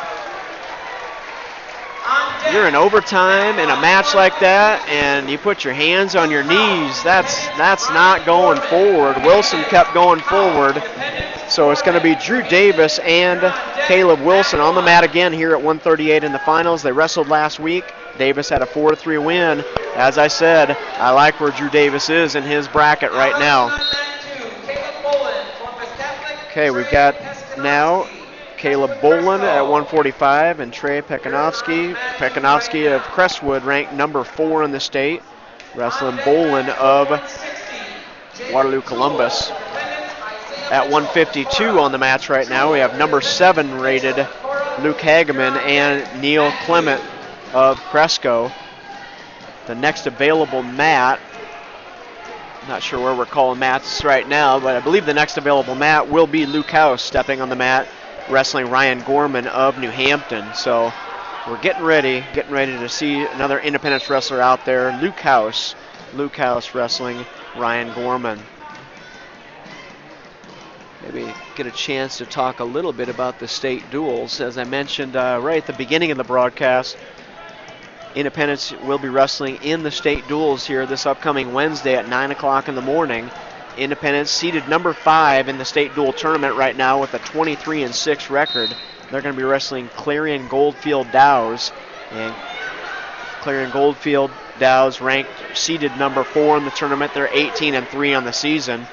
You're in overtime in a match like that, and you put your hands on your knees. That's not going forward. Wilson kept going forward. So it's going to be Drew Davis and Caleb Wilson on the mat again here at 138 in the finals. They wrestled last week. Davis had a 4-3 win. As I said, I like where Drew Davis is in his bracket right now. Okay, we've got now Caleb Bolin at 145 and Trey Pekanovsky. Pekanovsky of Crestwood, ranked number 4 in the state, wrestling Bolin of Waterloo Columbus. At 152 on the match right now, we have number 7 rated Luke Hageman and Neil Clement of Cresco. The next available mat, not sure where we're calling mats right now, but I believe the next available mat will be Luke House stepping on the mat, wrestling Ryan Gorman of New Hampton. So we're getting ready to see another Independence wrestler out there, Luke House wrestling Ryan Gorman. Maybe get a chance to talk a little bit about the state duels. As I mentioned right at the beginning of the broadcast, Independence will be wrestling in the state duels here this upcoming Wednesday at 9 o'clock in the morning. Independence seeded number 5 in the state dual tournament right now with a 23-6 record. They're going to be wrestling Clarion Goldfield Dows, and Clarion Goldfield Dows ranked seeded number 4 in the tournament. They're 18-3 on the season.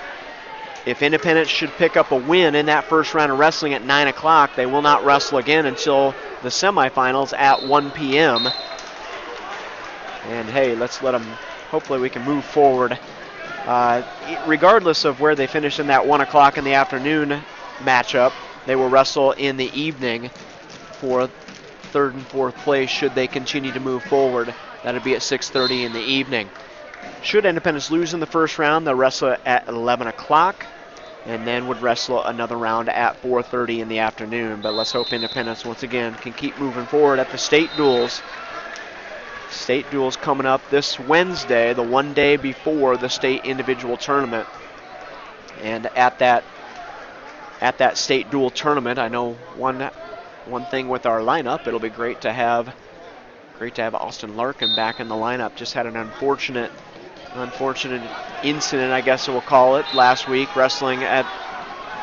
If Independence should pick up a win in that first round of wrestling at 9 o'clock, they will not wrestle again until the semifinals at 1 p.m. And hey, let's let them, hopefully we can move forward. Regardless of where they finish in that 1 o'clock in the afternoon matchup, they will wrestle in the evening for third and fourth place should they continue to move forward. That'll be at 6:30 in the evening. Should Independence lose in the first round, they'll wrestle at 11 o'clock and then would wrestle another round at 4:30 in the afternoon. But let's hope Independence once again can keep moving forward at the state duels. State duels coming up this Wednesday, the one day before the state individual tournament. And at that state dual tournament, I know one thing with our lineup, it'll be great to have Austin Larkin back in the lineup. Just had an unfortunate incident, I guess we'll call it, last week, wrestling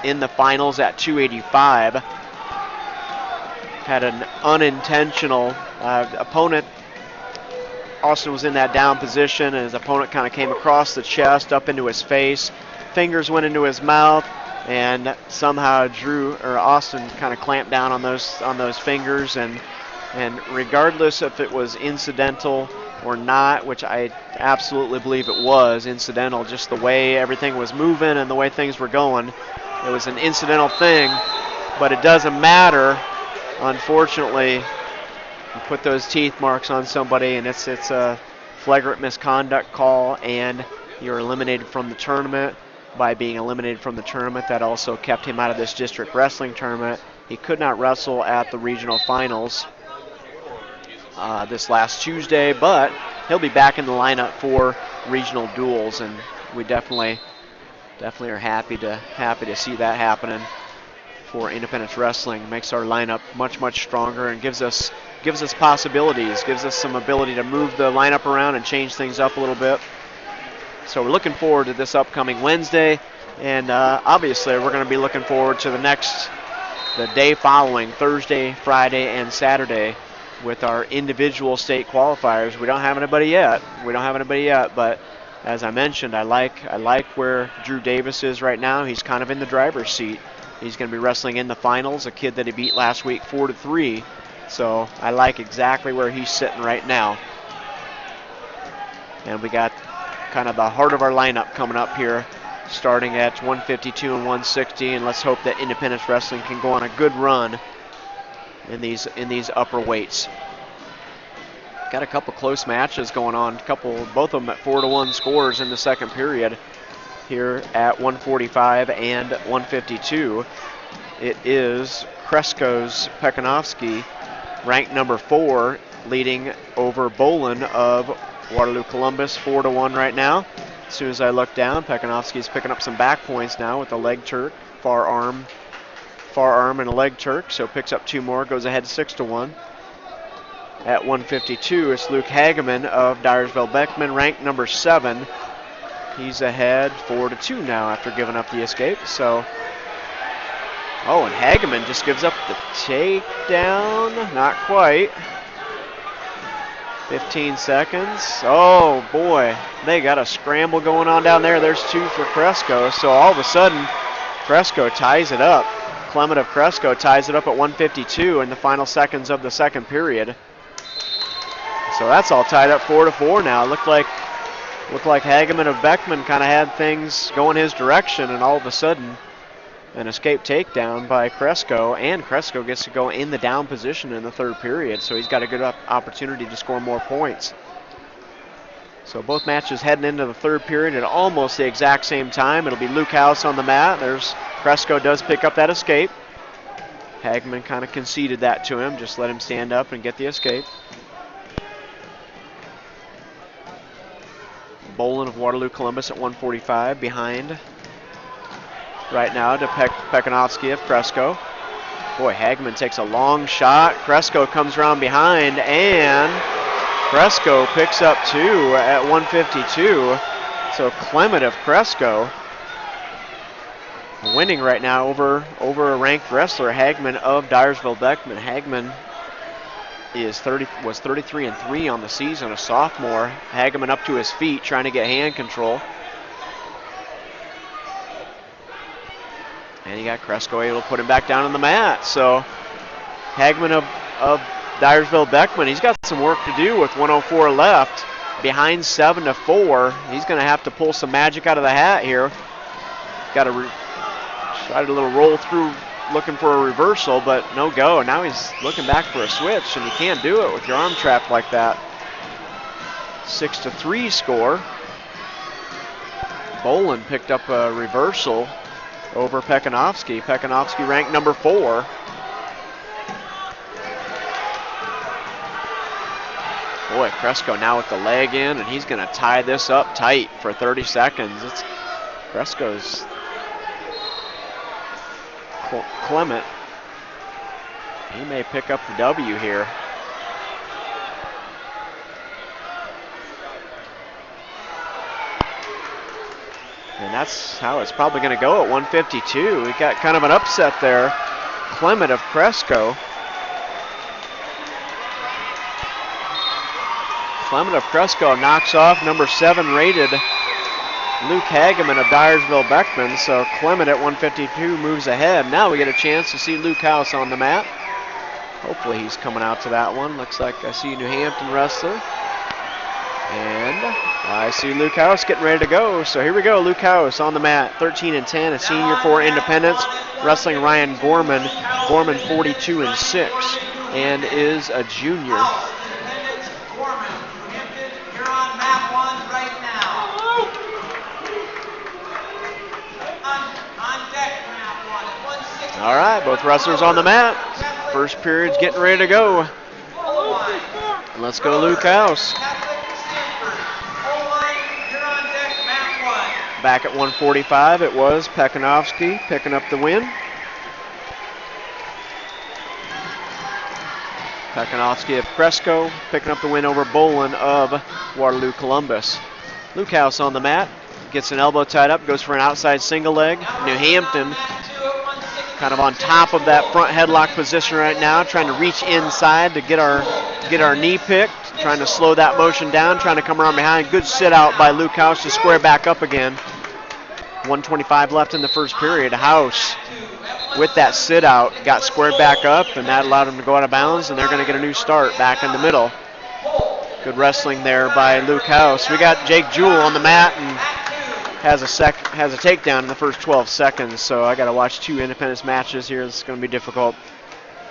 in the finals at 285. Had an unintentional opponent. Austin was in that down position, and his opponent kind of came across the chest, up into his face. Fingers went into his mouth, and somehow Austin kind of clamped down on those fingers, and regardless if it was incidental or not, which I absolutely believe it was incidental, just the way everything was moving and the way things were going, it was an incidental thing, but it doesn't matter. Unfortunately, you put those teeth marks on somebody, and it's a flagrant misconduct call, and you're eliminated from the tournament. By being eliminated from the tournament, that also kept him out of this district wrestling tournament. He could not wrestle at the regional finals this last Tuesday, but he'll be back in the lineup for regional duels, and we definitely are happy to see that happening for Independence Wrestling. Makes our lineup much stronger and gives us possibilities, gives us some ability to move the lineup around and change things up a little bit. So we're looking forward to this upcoming Wednesday, and obviously we're going to be looking forward to the day following, Thursday, Friday, and Saturday, with our individual state qualifiers. We don't have anybody yet, but as I mentioned, I like where Drew Davis is right now. He's kind of in the driver's seat. He's going to be wrestling in the finals, a kid that he beat last week 4-3. So I like exactly where he's sitting right now. And we got kind of the heart of our lineup coming up here, starting at 152 and 160, and let's hope that Independence Wrestling can go on a good run in these upper weights. Got a couple close matches going on, both of them at 4-1 scores in the second period here at 145 and 152. It is Kresko's Pekanovsky, ranked number 4, leading over Bolin of Waterloo Columbus 4-1 right now. As soon as I look down, Pekanovsky's picking up some back points now with a leg turk, far arm and a leg turk, so picks up 2 more, goes ahead 6-1. At 152, it's Luke Hageman of Dyersville Beckman, ranked number 7. He's ahead 4-2 now after giving up the escape. So, and Hageman just gives up the takedown. Not quite. 15 seconds. Oh boy, they got a scramble going on down there. There's 2 for Kresko. So all of a sudden, Kresko ties it up. Clement of Kresko ties it up at 152 in the final seconds of the second period. So that's all tied up 4-4 now. It looked like Hageman of Beckman kind of had things going his direction, and all of a sudden an escape takedown by Kresko, and Kresko gets to go in the down position in the third period, so he's got a good opportunity to score more points. So both matches heading into the third period at almost the exact same time. It'll be Luke House on the mat. Kresko does pick up that escape. Hageman kind of conceded that to him, just let him stand up and get the escape. Bolin of Waterloo Columbus at 145 behind right now to Pekanovsky of Kresko. Boy, Hageman takes a long shot. Kresko comes around behind, and Kresko picks up 2 at 152. So Clement of Kresko winning right now over a ranked wrestler, Hagman of Dyersville Beckman. Hagman was 33-3 on the season, a sophomore. Hagman up to his feet, trying to get hand control. And he got Kresko able to put him back down on the mat. So Hagman of Dyersville Beckman, he's got some work to do with 1:04 left. Behind 7-4. He's going to have to pull some magic out of the hat here. Got to tried a little roll through looking for a reversal, but no go. Now he's looking back for a switch, and you can't do it with your arm trapped like that. 6-3 score. Bolin picked up a reversal over Pekanovsky. Pekanovsky ranked number 4. Boy, Kresko now with the leg in, and he's going to tie this up tight for 30 seconds. It's Kresko's Clement. He may pick up the W here. And that's how it's probably going to go at 152. We got kind of an upset there. Clement of Kresko. Clement of Kresko knocks off number 7 rated Luke Hageman of Dyersville Beckman. So Clement at 152 moves ahead. Now we get a chance to see Luke House on the mat. Hopefully he's coming out to that one. Looks like I see a New Hampton wrestler. And I see Luke House getting ready to go. So here we go, Luke House on the mat, 13-10, a senior for Independence, wrestling Ryan Gorman. Gorman 42-6 and is a junior. All right, both wrestlers on the mat. First period's getting ready to go. Let's go, Luke House. Back at 145, it was Pekanovsky picking up the win. Pekanovsky of Kresko picking up the win over Bolin of Waterloo Columbus. Luke House on the mat, gets an elbow tied up, goes for an outside single leg. New Hampton kind of on top of that front headlock position right now, trying to reach inside to get our knee picked, trying to slow that motion down, trying to come around behind. Good sit out by Luke House to square back up again. 1:25 left in the first period. House, with that sit out, got squared back up, and that allowed him to go out of bounds, and they're going to get a new start back in the middle. Good wrestling there by Luke House. We got Jake Jewell on the mat and has a takedown in the first 12 seconds, so I got to watch 2 Independence matches here. It's going to be difficult.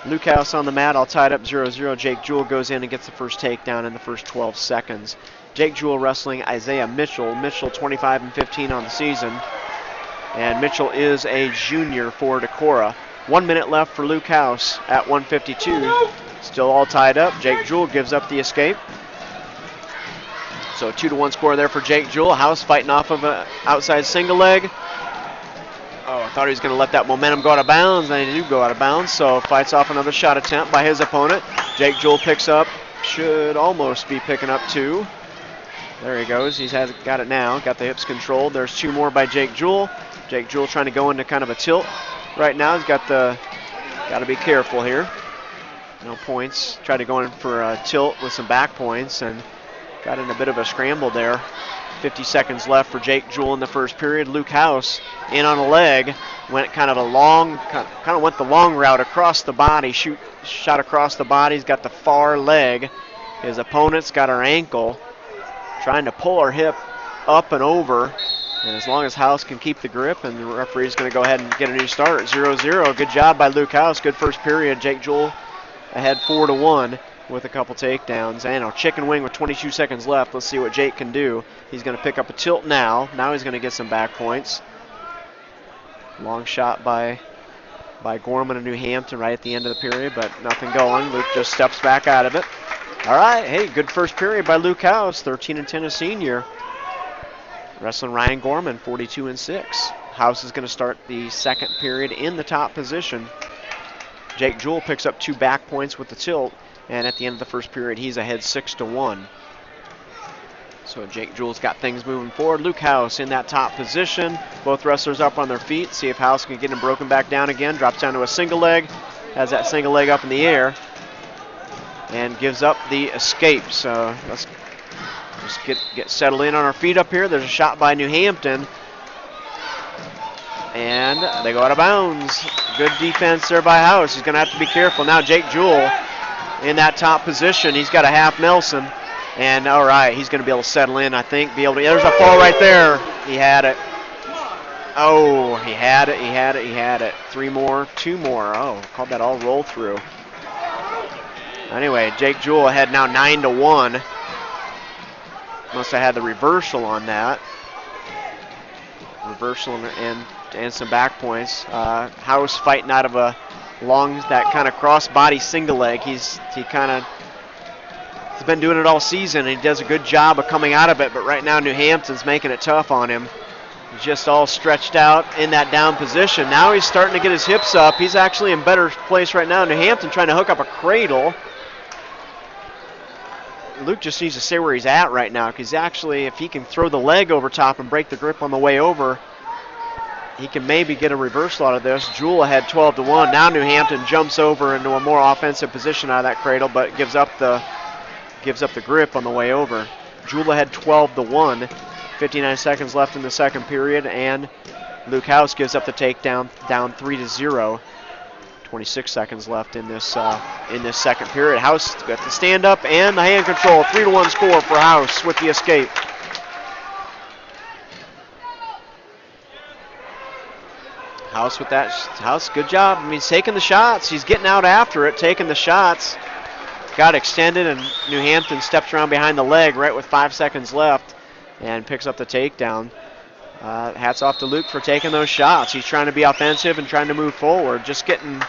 Luke House on the mat, all tied up 0-0. Jake Jewell goes in and gets the first takedown in the first 12 seconds. Jake Jewell wrestling Isaiah Mitchell. Mitchell 25-15 on the season, and Mitchell is a junior for Decorah. 1 minute left for Luke House at 152. Still all tied up. Jake Jewell gives up the escape. So a 2-1 score there for Jake Jewell. House fighting off of an outside single leg. Oh, I thought he was going to let that momentum go out of bounds, and he did go out of bounds, so fights off another shot attempt by his opponent. Jake Jewell picks up, should almost be picking up 2. There he goes, he's got it now, got the hips controlled. There's 2 more by Jake Jewell. Jake Jewell trying to go into kind of a tilt right now. He's got to be careful here. No points, tried to go in for a tilt with some back points, and got in a bit of a scramble there. 50 seconds left for Jake Jewell in the first period. Luke House in on a leg, went kind of went the long route across the body, shot across the body. He's got the far leg. His opponent's got her ankle, trying to pull her hip up and over. And as long as House can keep the grip, and the referee's going to go ahead and get a new start. 0-0. Good job by Luke House. Good first period. Jake Jewell ahead 4-1. With a couple takedowns. And a chicken wing with 22 seconds left. Let's see what Jake can do. He's going to pick up a tilt now. Now he's going to get some back points. Long shot by Gorman of New Hampton right at the end of the period, but nothing going. Luke just steps back out of it. All right, hey, good first period by Luke House, 13-10, a senior. Wrestling Ryan Gorman, 42-6. House is going to start the second period in the top position. Jake Jewell picks up 2 back points with the tilt. And at the end of the first period, he's ahead 6-1. So Jake Jewell's got things moving forward. Luke House in that top position. Both wrestlers up on their feet. See if House can get him broken back down again. Drops down to a single leg. Has that single leg up in the air. And gives up the escape. So let's just get settled in on our feet up here. There's a shot by New Hampton. And they go out of bounds. Good defense there by House. He's going to have to be careful. Now Jake Jewell in that top position. He's got a half Nelson. And all right, he's going to be able to settle in, I think. There's a fall right there. He had it. Oh, he had it. 3 more, 2 more. Oh, called that all roll through. Anyway, Jake Jewell ahead now 9-1. Must have had the reversal on that. Reversal and some back points. House fighting out of a that kind of cross body single leg. He's been doing it all season, and he does a good job of coming out of it, but right now New Hampton's making it tough on him. He's just all stretched out in that down position. Now he's starting to get his hips up. He's actually in better place right now. New Hampton trying to hook up a cradle. Luke just needs to stay where he's at right now, because actually if he can throw the leg over top and break the grip on the way over, he can maybe get a reversal out of this. Jewell ahead 12-1. Now New Hampton jumps over into a more offensive position out of that cradle, but gives up the grip on the way over. Jewell ahead 12-1. 59 seconds left in the second period, and Luke House gives up the takedown, down 3-0. 26 seconds left in this second period. House got the stand up and the hand control. 3-1 score for House with the escape. House with that. House, good job. I mean, he's taking the shots. He's getting out after it, taking the shots. Got extended, and New Hampton steps around behind the leg right with 5 seconds left and picks up the takedown. Hats off to Luke for taking those shots. He's trying to be offensive and trying to move forward. Just getting,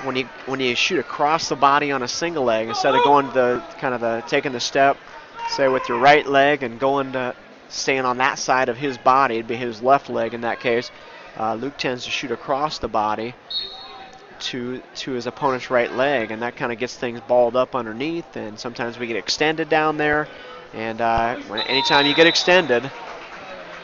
when you shoot across the body on a single leg, instead of going to taking the step, say with your right leg and staying on that side of his body, it'd be his left leg in that case. Luke tends to shoot across the body to his opponent's right leg, and that kind of gets things balled up underneath, and sometimes we get extended down there, and anytime you get extended,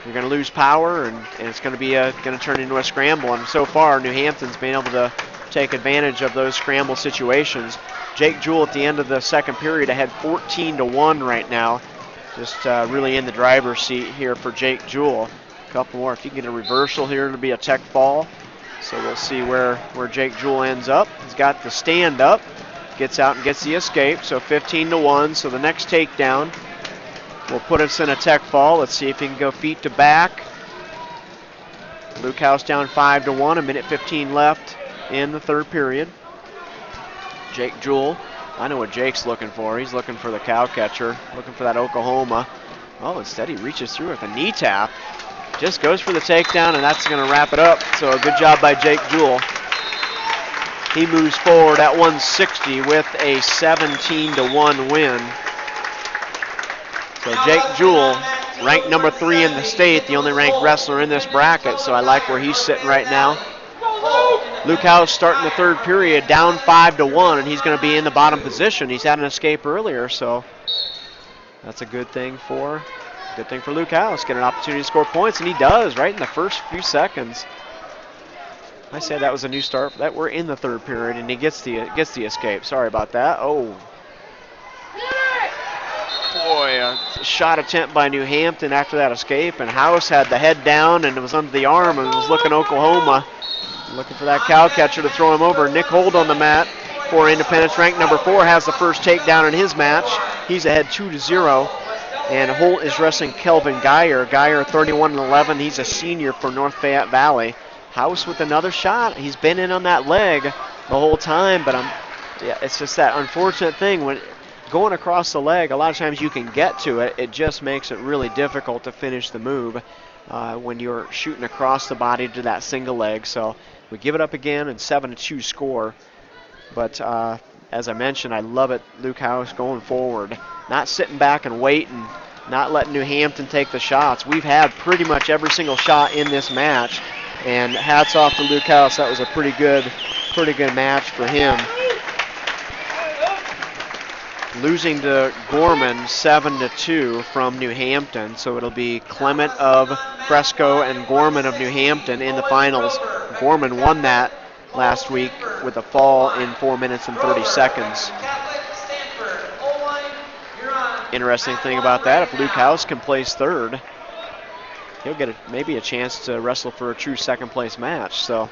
you're going to lose power, and it's going to turn into a scramble. And so far, New Hampton's been able to take advantage of those scramble situations. Jake Jewell at the end of the second period ahead 14-1 right now. Just really in the driver's seat here for Jake Jewell. A couple more. If you can get a reversal here, it'll be a tech fall. So we'll see where Jake Jewell ends up. He's got the stand up, gets out and gets the escape. So 15-1. So the next takedown will put us in a tech fall. Let's see if he can go feet to back. Luke House down 5-1. A minute 15 left in the third period. Jake Jewell. I know what Jake's looking for. He's looking for the cow catcher, looking for that Oklahoma. Oh, instead he reaches through with a knee tap. Just goes for the takedown, and that's going to wrap it up. So a good job by Jake Jewell. He moves forward at 160 with a 17-1 win. So Jake Jewell, ranked number 3 in the state, the only ranked wrestler in this bracket, so I like where he's sitting right now. Luke House starting the third period down 5-1, and he's going to be in the bottom position. He's had an escape earlier, so that's a good thing for Luke House. Get an opportunity to score points, and he does right in the first few seconds. I said that was a new start. That we're in the third period, and he gets the escape. Sorry about that. Oh, boy, a shot attempt by New Hampton after that escape, and House had the head down and it was under the arm and was looking Oklahoma. Looking for that cow catcher to throw him over. Nick Holt on the mat for Independence, ranked number 4, has the first takedown in his match. He's ahead 2-0. And Holt is wrestling Kelvin Geyer. Geyer 31-11. He's a senior for North Fayette Valley. House with another shot. He's been in on that leg the whole time, but it's just that unfortunate thing when going across the leg. A lot of times you can get to it. It just makes it really difficult to finish the move when you're shooting across the body to that single leg. So we give it up again and 7-2 score. But as I mentioned, I love it. Luke House going forward, not sitting back and waiting, not letting New Hampton take the shots. We've had pretty much every single shot in this match, and hats off to Luke House. That was a pretty good match for him. losing to Gorman 7-2 from New Hampton. So it'll be Clement of Fresco and Gorman of New Hampton in the finals. Gorman won that last week with a fall in 4 minutes and 30 seconds. Interesting thing about that, if Luke House can place third, he'll get maybe a chance to wrestle for a true second place match. So,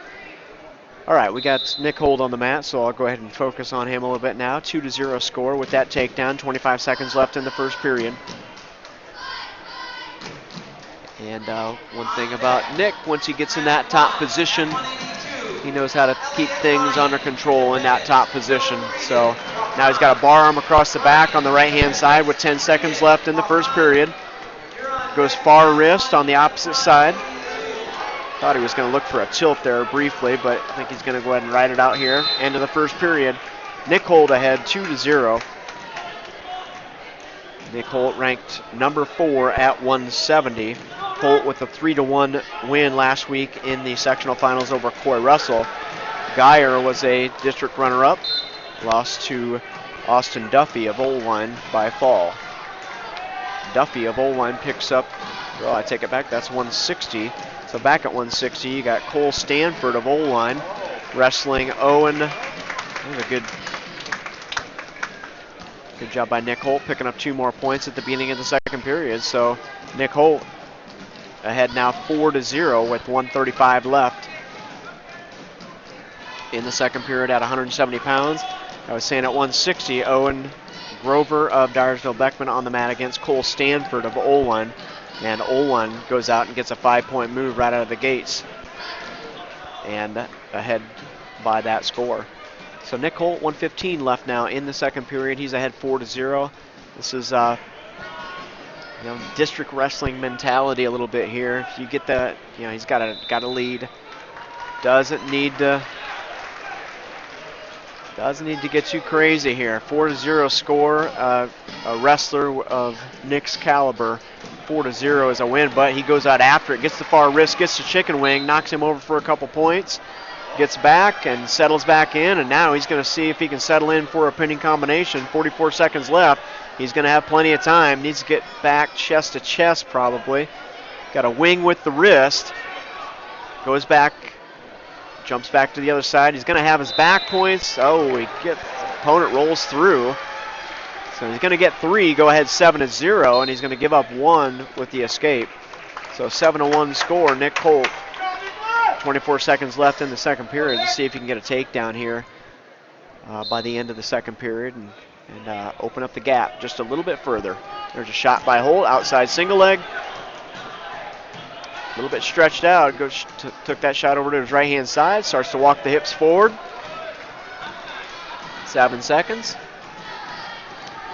all right, we got Nick Holt on the mat, so I'll go ahead and focus on him a little bit now. 2-0 score with that takedown. 25 seconds left in the first period. And one thing about Nick, once he gets in that top position, he knows how to keep things under control in that top position. So now he's got a bar arm across the back on the right-hand side with 10 seconds left in the first period. Goes far wrist on the opposite side. Thought he was going to look for a tilt there briefly, but I think he's going to go ahead and ride it out here. End of the first period. Nick Holt ahead 2-0. Nick Holt ranked number 4 at 170. Holt with a 3-1 win last week in the sectional finals over Coy Russell. Geyer was a district runner-up. Lost to Austin Duffy of Oldline by fall. Duffy of Oldline picks up, well, I take it back, that's 160. So back at 160, you got Cole Stanford of Oldline wrestling Owen. That was a good job by Nick Holt, picking up 2 more points at the beginning of the second period. So Nick Holt ahead now 4-0 with 1:35 left in the second period at 170 pounds. I was saying at 160, Owen Grover of Dyersville Beckman on the mat against Cole Stanford of Olin. And Olin goes out and gets a 5-point move right out of the gates. And ahead by that score. So Nick Holt, 1:15 left now in the second period. He's ahead 4-0. This is district wrestling mentality a little bit here. If you get that, he's got a lead. Doesn't need to get too crazy here. 4-0 score. A wrestler of Nick's caliber, 4-0 is a win, but he goes out after it, gets the far wrist, gets the chicken wing, knocks him over for a couple points, gets back and settles back in, and now he's going to see if he can settle in for a pinning combination. 44 seconds left. He's going to have plenty of time. Needs to get back chest to chest probably. Got a wing with the wrist. Goes back, jumps back to the other side. He's going to have his back points. Oh, opponent rolls through. So he's going to get 3, go ahead 7-0, and he's going to give up 1 with the escape. So 7-1 score, Nick Holt. 24 seconds left in the second period to see if he can get a takedown here by the end of the second period and open up the gap just a little bit further. There's a shot by Holt, outside single leg. A little bit stretched out, took that shot over to his right-hand side, starts to walk the hips forward. 7 seconds.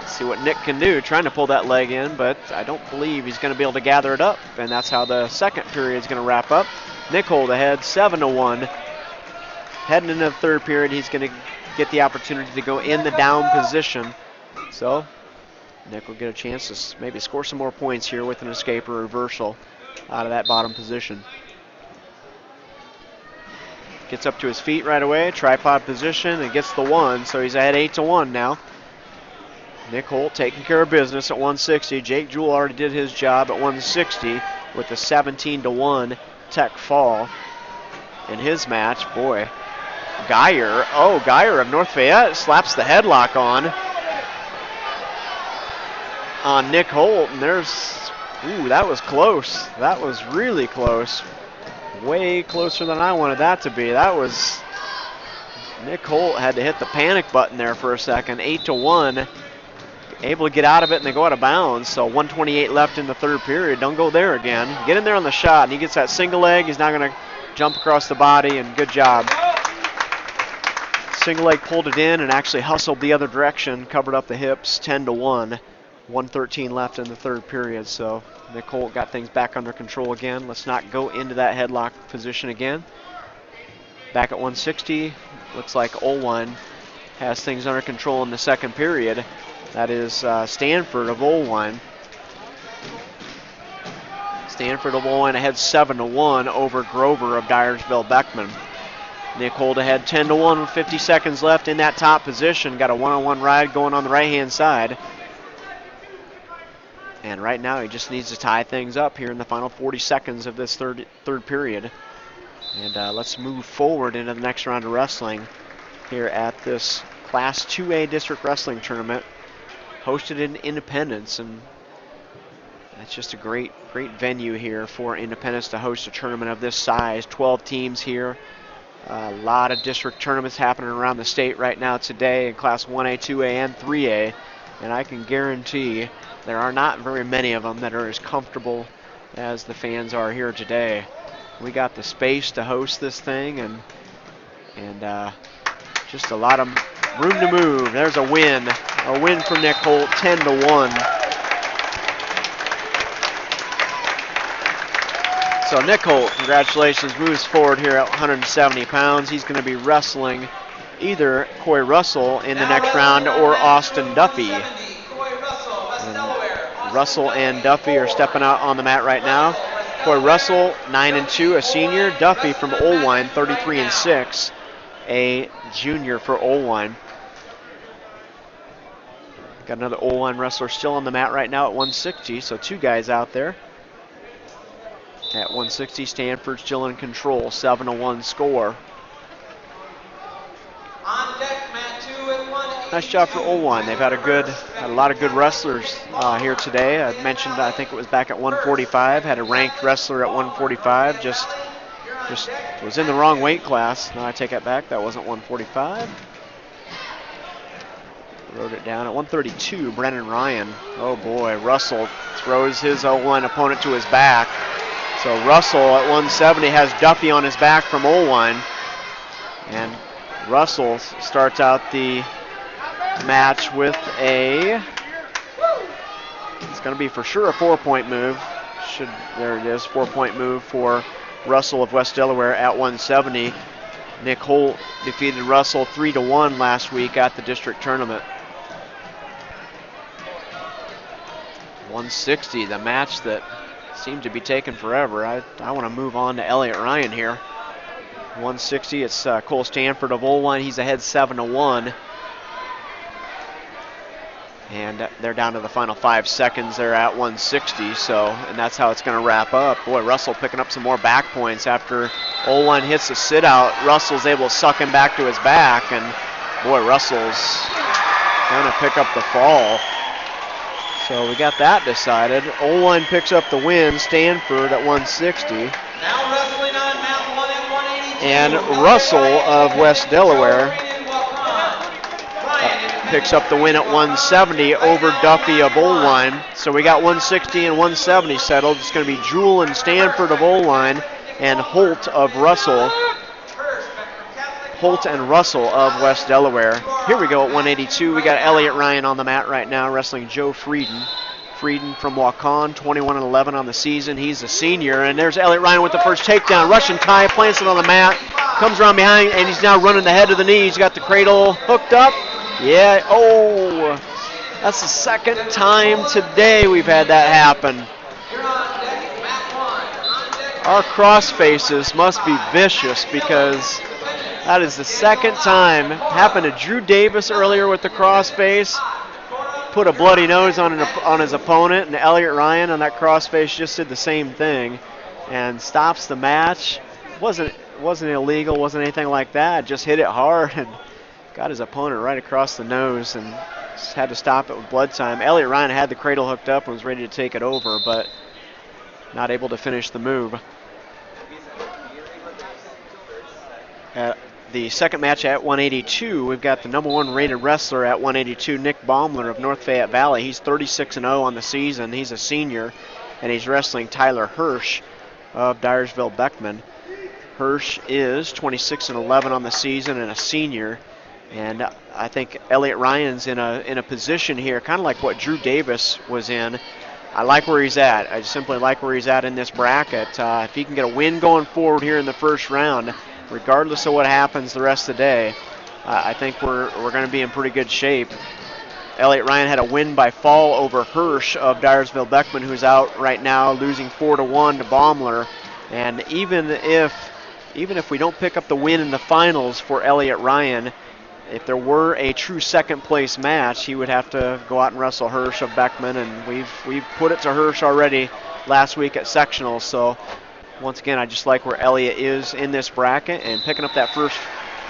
Let's see what Nick can do, trying to pull that leg in, but I don't believe he's going to be able to gather it up, and that's how the second period is going to wrap up. Nick Holt ahead, 7-1. Heading into the third period, he's going to get the opportunity to go in the down position. So Nick will get a chance to maybe score some more points here with an escape or reversal out of that bottom position. Gets up to his feet right away, tripod position, and gets the 1, so he's ahead 8-1 now. Nick Holt taking care of business at 160. Jake Jewell already did his job at 160 with the 17-1 tech fall in his match. Boy, Geyer of North Fayette slaps the headlock on Nick Holt, and that was close. That was really close. Way closer than I wanted that to be. Nick Holt had to hit the panic button there for a second. 8-1. Able to get out of it, and they go out of bounds. So 1:28 left in the third period. Don't go there again. Get in there on the shot, and he gets that single leg. He's not going to jump across the body, and good job. Single leg pulled it in and actually hustled the other direction, covered up the hips, 10-1. 1:13 left in the third period. So Nick Holt got things back under control again. Let's not go into that headlock position again. Back at 160. Looks like Olwine has things under control in the second period. That is Stanford of Olwine. Stanford of Olwine ahead 7-1 over Grover of Dyersville Beckman. Nick Holt ahead 10-1 with 50 seconds left in that top position. Got a one-on-one ride going on the right-hand side. And right now he just needs to tie things up here in the final 40 seconds of this third period. And let's move forward into the next round of wrestling here at this Class 2A District Wrestling Tournament hosted in Independence. And it's just a great venue here for Independence to host a tournament of this size. 12 teams here. A lot of district tournaments happening around the state right now today in Class 1A, 2A, and 3A. And I can guarantee there are not very many of them that are as comfortable as the fans are here today. We got the space to host this thing and just a lot of room to move. There's a win for Nick Holt, 10-1. So Nick Holt, congratulations, moves forward here at 170 pounds. He's going to be wrestling either Coy Russell in the next round or Austin Duffy. And Russell and Duffy are stepping out on the mat right now. Coy Russell, 9-2, a senior. Duffy from Olwine, 33-6, a junior for Olwine. Got another Olwine wrestler still on the mat right now at 160, so two guys out there. At 160, Stanford still in control, 7-1 score. On deck, mat 2 at 180. Nice job for Olwine. They've had a lot of good wrestlers here today. I mentioned, I think it was back at 145, had a ranked wrestler at 145, just was in the wrong weight class. No, I take that back, that wasn't 145. Wrote it down at 132, Brennan Ryan. Oh boy, Russell throws his Olwine opponent to his back. So Russell at 170 has Duffy on his back from Olwine. And Russell starts out the match with it's going to be for sure a 4-point move. There it is, 4-point move for Russell of West Delaware at 170. Nick Holt defeated Russell 3-1 last week at the district tournament. 160, the match that seemed to be taking forever. I want to move on to Elliott Ryan here. 160, it's Cole Stanford of Olwine. He's ahead 7-1. And they're down to the final 5 seconds. They're at 160, and that's how it's going to wrap up. Boy, Russell picking up some more back points after Olwine hits the sit out. Russell's able to suck him back to his back, and boy, Russell's going to pick up the fall. So we got that decided. Olwine picks up the win, Stanford at 160. Now wrestling on mat 1 at 182. And Russell of West Delaware picks up the win at 170 over Duffy of Olwine. So we got 160 and 170 settled. It's going to be Jewell and Stanford of Olwine and Holt of Russell. Holt and Russell of West Delaware. Here we go at 182. We got Elliott Ryan on the mat right now wrestling Joe Frieden. Frieden from Waukon, 21-11 on the season. He's a senior, and there's Elliott Ryan with the first takedown. Russian tie, plants it on the mat, comes around behind, and he's now running the head of the knee. He's got the cradle hooked up. Yeah, oh, that's the second time today we've had that happen. Our cross faces must be vicious because that is the second time. Happened to Drew Davis earlier with the crossface. Put a bloody nose on his opponent, and Elliott Ryan on that crossface just did the same thing and stops the match. Wasn't illegal, wasn't anything like that. Just hit it hard and got his opponent right across the nose and just had to stop it with blood time. Elliott Ryan had the cradle hooked up and was ready to take it over, but not able to finish the move. The second match at 182, we've got the number 1 rated wrestler at 182, Nick Baumler of North Fayette Valley. He's 36-0 on the season. He's a senior, and he's wrestling Tyler Hirsch of Dyersville Beckman. Hirsch is 26-11 on the season and a senior, and I think Elliott Ryan's in a position here, kind of like what Drew Davis was in. I like where he's at. I simply like where he's at in this bracket. If he can get a win going forward here in the first round, regardless of what happens the rest of the day, I think we're going to be in pretty good shape. Elliott Ryan had a win by fall over Hirsch of Dyersville Beckman, who's out right now, losing 4-1 to Baumler. And even if even if we don't pick up the win in the finals for Elliott Ryan, if there were a true second place match, he would have to go out and wrestle Hirsch of Beckman, and we've put it to Hirsch already last week at sectionals. So once again, I just like where Elliott is in this bracket, and picking up that first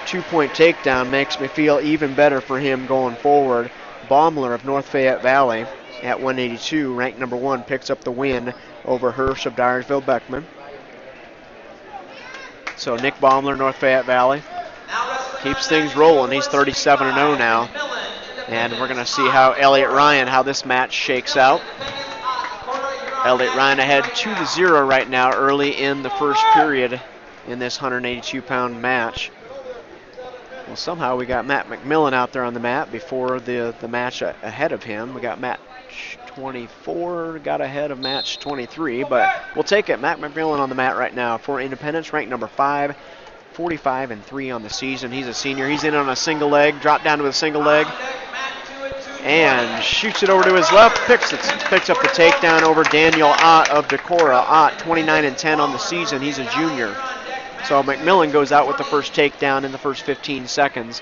2-point takedown makes me feel even better for him going forward. Baumler of North Fayette Valley at 182, ranked number 1, picks up the win over Hirsch of Dyersville Beckman. So Nick Baumler, North Fayette Valley, keeps things rolling. He's 37-0 now. And we're going to see how Elliott Ryan, how this match shakes out. Elliott Ryan ahead 2-0 right now early in the first period in this 182-pound match. Well, somehow we got Matt McMillan out there on the mat before the match ahead of him. We got match 24 got ahead of match 23, but we'll take it. Matt McMillan on the mat right now for Independence, ranked number 5, 45-3 on the season. He's a senior. He's in on a single leg, dropped down to a single leg, and shoots it over to his left. Picks up the takedown over Daniel Ott of Decorah. Ott 29-10 on the season. He's a junior. So McMillan goes out with the first takedown in the first 15 seconds.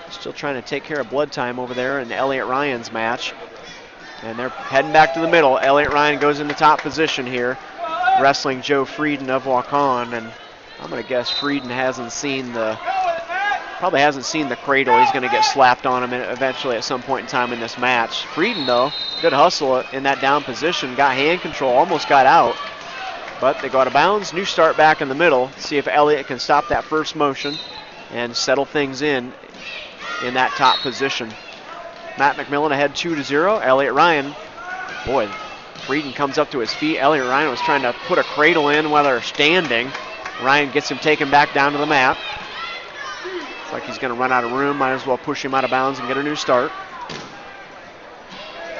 Still trying to take care of blood time over there in Elliott Ryan's match. And they're heading back to the middle. Elliott Ryan goes in the top position here, wrestling Joe Frieden of Waukon. And I'm going to guess Frieden probably hasn't seen the cradle. He's going to get slapped on him eventually at some point in time in this match. Frieden, though, good hustle in that down position. Got hand control, almost got out. But they go out of bounds. New start back in the middle. See if Elliott can stop that first motion and settle things in that top position. Matt McMillan ahead 2-0. Elliott Ryan, boy, Frieden comes up to his feet. Elliott Ryan was trying to put a cradle in while they're standing. Ryan gets him taken back down to the mat. Looks like he's going to run out of room. Might as well push him out of bounds and get a new start.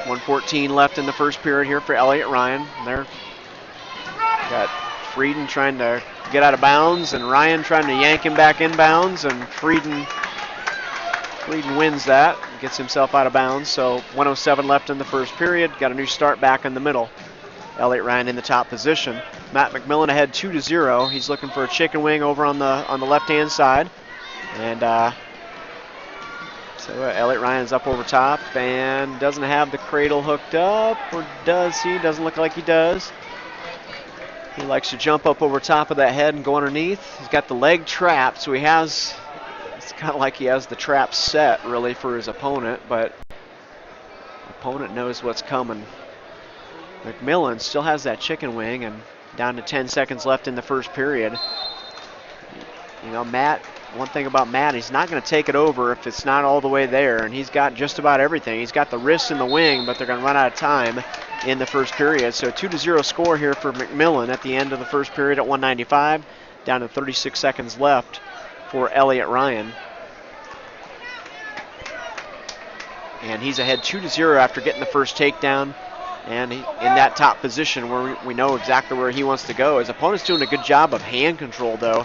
1:14 left in the first period here for Elliott Ryan. They're got Frieden trying to get out of bounds and Ryan trying to yank him back in bounds, and Frieden wins that, gets himself out of bounds. So 1:07 left in the first period. Got a new start back in the middle. Elliott Ryan in the top position. Matt McMillan ahead 2-0. He's looking for a chicken wing over on the left-hand side. And so Elliott Ryan's up over top and doesn't have the cradle hooked up, or does he? Doesn't look like he does. He likes to jump up over top of that head and go underneath. He's got the leg trapped, so it's kind of like he has the trap set really for his opponent, but the opponent knows what's coming. McMillan still has that chicken wing, and down to 10 seconds left in the first period. You know, Matt, one thing about Matt, he's not going to take it over if it's not all the way there, and he's got just about everything. He's got the wrist and the wing, but they're going to run out of time in the first period. So 2-0 score here for McMillan at the end of the first period at 195, down to 36 seconds left for Elliott Ryan. And he's ahead 2-0 after getting the first takedown, and in that top position where we know exactly where he wants to go. His opponent's doing a good job of hand control, though.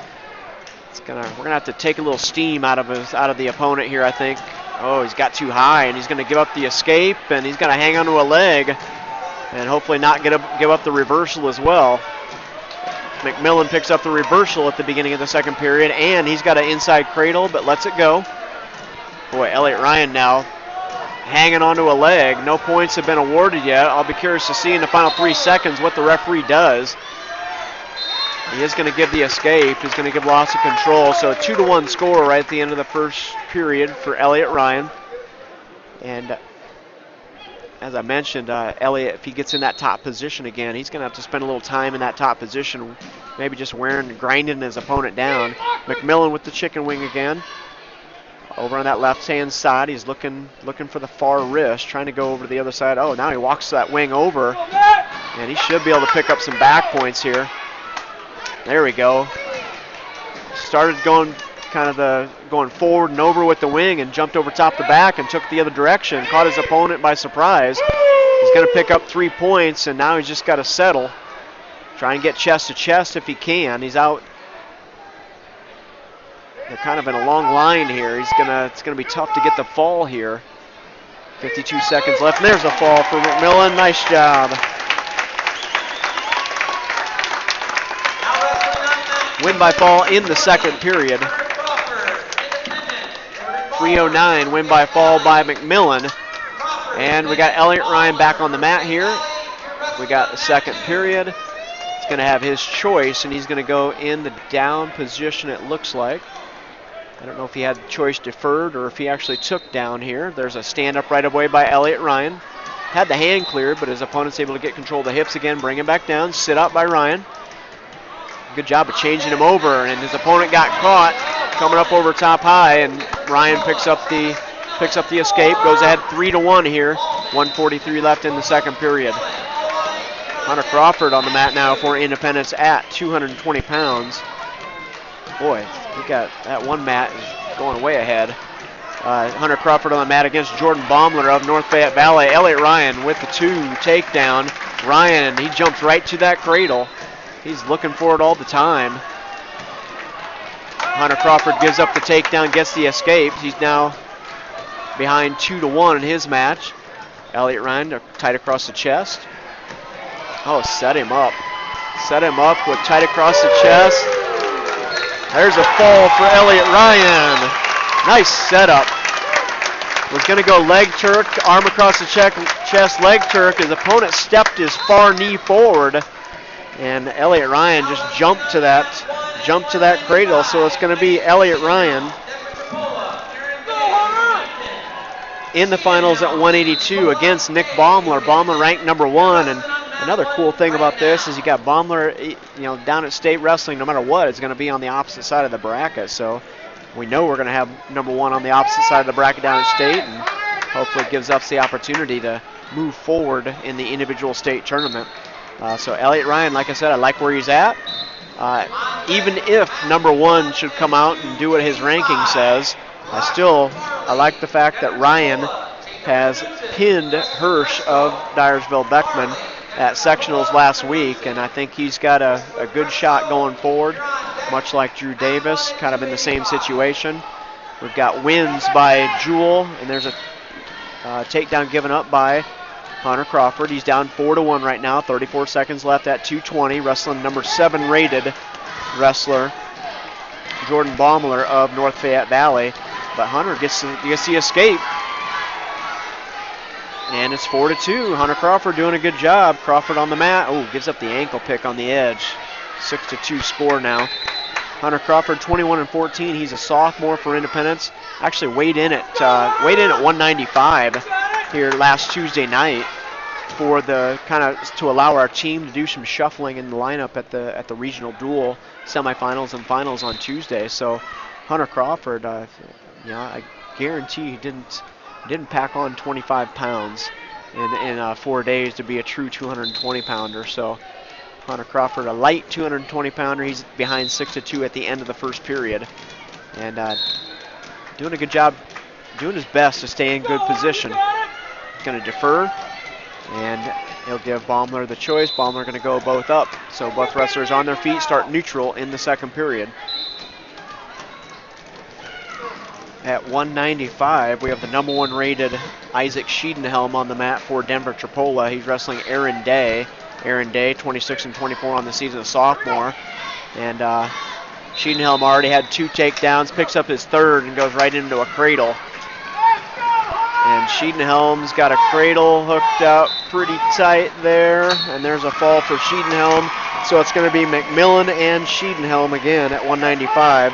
We're gonna have to take a little steam out of the opponent here, I think. Oh, he's got too high, and he's gonna give up the escape, and he's gonna hang onto a leg, and hopefully not give up the reversal as well. McMillan picks up the reversal at the beginning of the second period, and he's got an inside cradle, but lets it go. Boy, Elliott Ryan now hanging onto a leg. No points have been awarded yet. I'll be curious to see in the final 3 seconds what the referee does. He is going to give the escape. He's going to give loss of control. So a 2-1 score right at the end of the first period for Elliott Ryan. And as I mentioned, Elliott, if he gets in that top position again, he's going to have to spend a little time in that top position, maybe just grinding his opponent down. McMillan with the chicken wing again. Over on that left-hand side, he's looking for the far wrist, trying to go over to the other side. Oh, now he walks that wing over, and he should be able to pick up some back points here. There we go. Started going going forward and over with the wing, and jumped over top the back and took the other direction. Caught his opponent by surprise. He's going to pick up 3 points, and now he's just got to settle. Try and get chest to chest if he can. He's out. They're kind of in a long line here. It's gonna be tough to get the fall here. 52 seconds left, and there's a fall for McMillan. Nice job. win by fall in the second period. 3:09 win by fall by McMillan. And we got Elliot Ryan back on the mat here. We got the second period. He's going to have his choice, and he's going to go in the down position, it looks like. I don't know if he had the choice deferred or if he actually took down here. There's a stand-up right away by Elliot Ryan. Had the hand cleared, but his opponent's able to get control of the hips again, bring him back down, sit up by Ryan. Good job of changing him over, and his opponent got caught coming up over top high, and Ryan picks up the escape, goes ahead 3-1 here. 1:43 left in the second period. Hunter Crawford on the mat now for Independence at 220 pounds. Boy, we got that one mat is going way ahead. Hunter Crawford on the mat against Jordan Baumler of North Fayette Valley. Elliot Ryan with the 2 takedown. Ryan, he jumps right to that cradle. He's looking for it all the time. Hunter Crawford gives up the takedown, gets the escape. He's now behind 2-1 in his match. Elliot Ryan tight across the chest. Oh, set him up. Set him up with tight across the chest. There's a fall for Elliot Ryan. Nice setup. Was going to go leg tuck, arm across the chest, leg tuck. His opponent stepped his far knee forward, and Elliot Ryan just jumped to that cradle. So it's going to be Elliot Ryan in the finals at 182 against Nick Baumler. Baumler ranked number 1, and another cool thing about this is you got Baumler, down at State Wrestling. No matter what, it's going to be on the opposite side of the bracket. So we know we're going to have number 1 on the opposite side of the bracket down at State, and hopefully it gives us the opportunity to move forward in the individual state tournament. So Elliot Ryan, like I said, I like where he's at. Even if number 1 should come out and do what his ranking says, I like the fact that Ryan has pinned Hirsch of Dyersville Beckman at sectionals last week, and I think he's got a good shot going forward, much like Drew Davis, kind of in the same situation. We've got wins by Jewell, and there's a takedown given up by Hunter Crawford. He's down 4-1 right now, 34 seconds left at 220, wrestling number 7 rated wrestler Jordan Baumler of North Fayette Valley. But Hunter gets the escape. And it's 4-2. Hunter Crawford doing a good job. Crawford on the mat. Oh, gives up the ankle pick on the edge. 6-2 score now. Hunter Crawford 21-14. He's a sophomore for Independence. Actually weighed in at 195 here last Tuesday night for the to allow our team to do some shuffling in the lineup at the regional dual semifinals and finals on Tuesday. So Hunter Crawford, I guarantee he didn't pack on 25 pounds in 4 days to be a true 220 pounder. So Hunter Crawford, a light 220 pounder. He's behind 6-2 at the end of the first period, and doing a good job, doing his best to stay in good position. He's going to defer, and he'll give Baumler the choice. Baumler going to go both up. So both wrestlers on their feet, start neutral in the second period. At 195, we have the number 1 rated Isaac Schiedenhelm on the mat for Denver Tripola. He's wrestling Aaron Day. Aaron Day, 26-24 on the season, a sophomore. And Schiedenhelm already had 2 takedowns, picks up his 3rd and goes right into a cradle. And Schiedenhelm's got a cradle hooked up pretty tight there. And there's a fall for Schiedenhelm. So it's going to be McMillan and Schiedenhelm again at 195.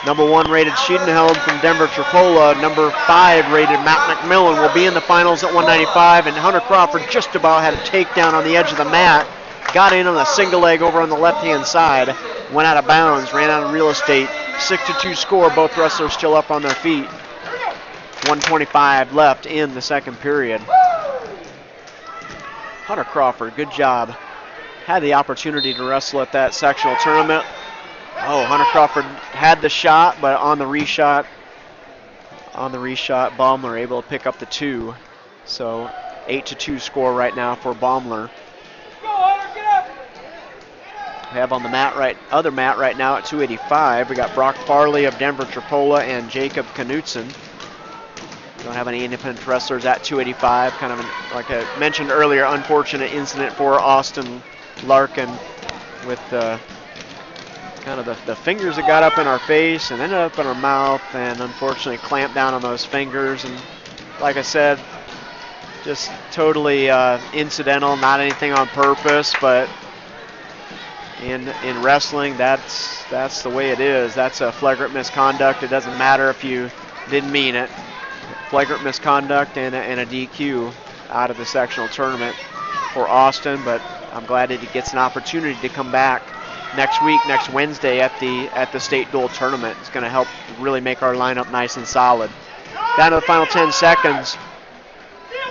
Number 1 rated Schiedenhelm from Denver Tripola. Number 5 rated Matt McMillan will be in the finals at 195. And Hunter Crawford just about had a takedown on the edge of the mat. Got in on a single leg over on the left-hand side. Went out of bounds, ran out of real estate. 6-2 score, both wrestlers still up on their feet. 1:25 left in the second period. Hunter Crawford, good job. Had the opportunity to wrestle at that sectional tournament. Oh, Hunter Crawford had the shot, but on the reshot, Baumler able to pick up the 2. So 8-2 score right now for Baumler. We have on the other mat right now at 285. We got Brock Farley of Denver Tripola and Jacob Knutson. Don't have any independent wrestlers at 285. Kind of like I mentioned earlier, unfortunate incident for Austin Larkin with kind of the fingers that got up in our face and ended up in our mouth, and unfortunately clamped down on those fingers. And like I said, just totally incidental, not anything on purpose, but in wrestling, that's the way it is. That's a flagrant misconduct. It doesn't matter if you didn't mean it. Flagrant misconduct and a DQ out of the sectional tournament for Austin, but I'm glad that he gets an opportunity to come back next week, next Wednesday at the state dual tournament. It's going to help really make our lineup nice and solid. Down to the final 10 seconds,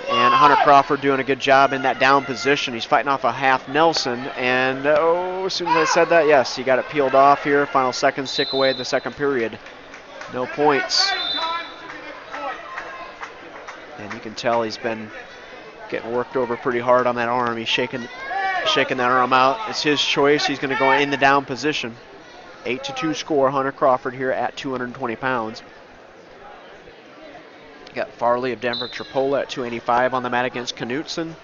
and Hunter Crawford doing a good job in that down position. He's fighting off a half Nelson, and as soon as I said that, yes, he got it peeled off here. Final seconds tick away the second period. No points. And you can tell he's been getting worked over pretty hard on that arm. He's shaking that arm out. It's his choice. He's going to go in the down position. 8-2 score, Hunter Crawford here at 220 pounds. Got Farley of Denver Trapola at 285 on the mat against Knutson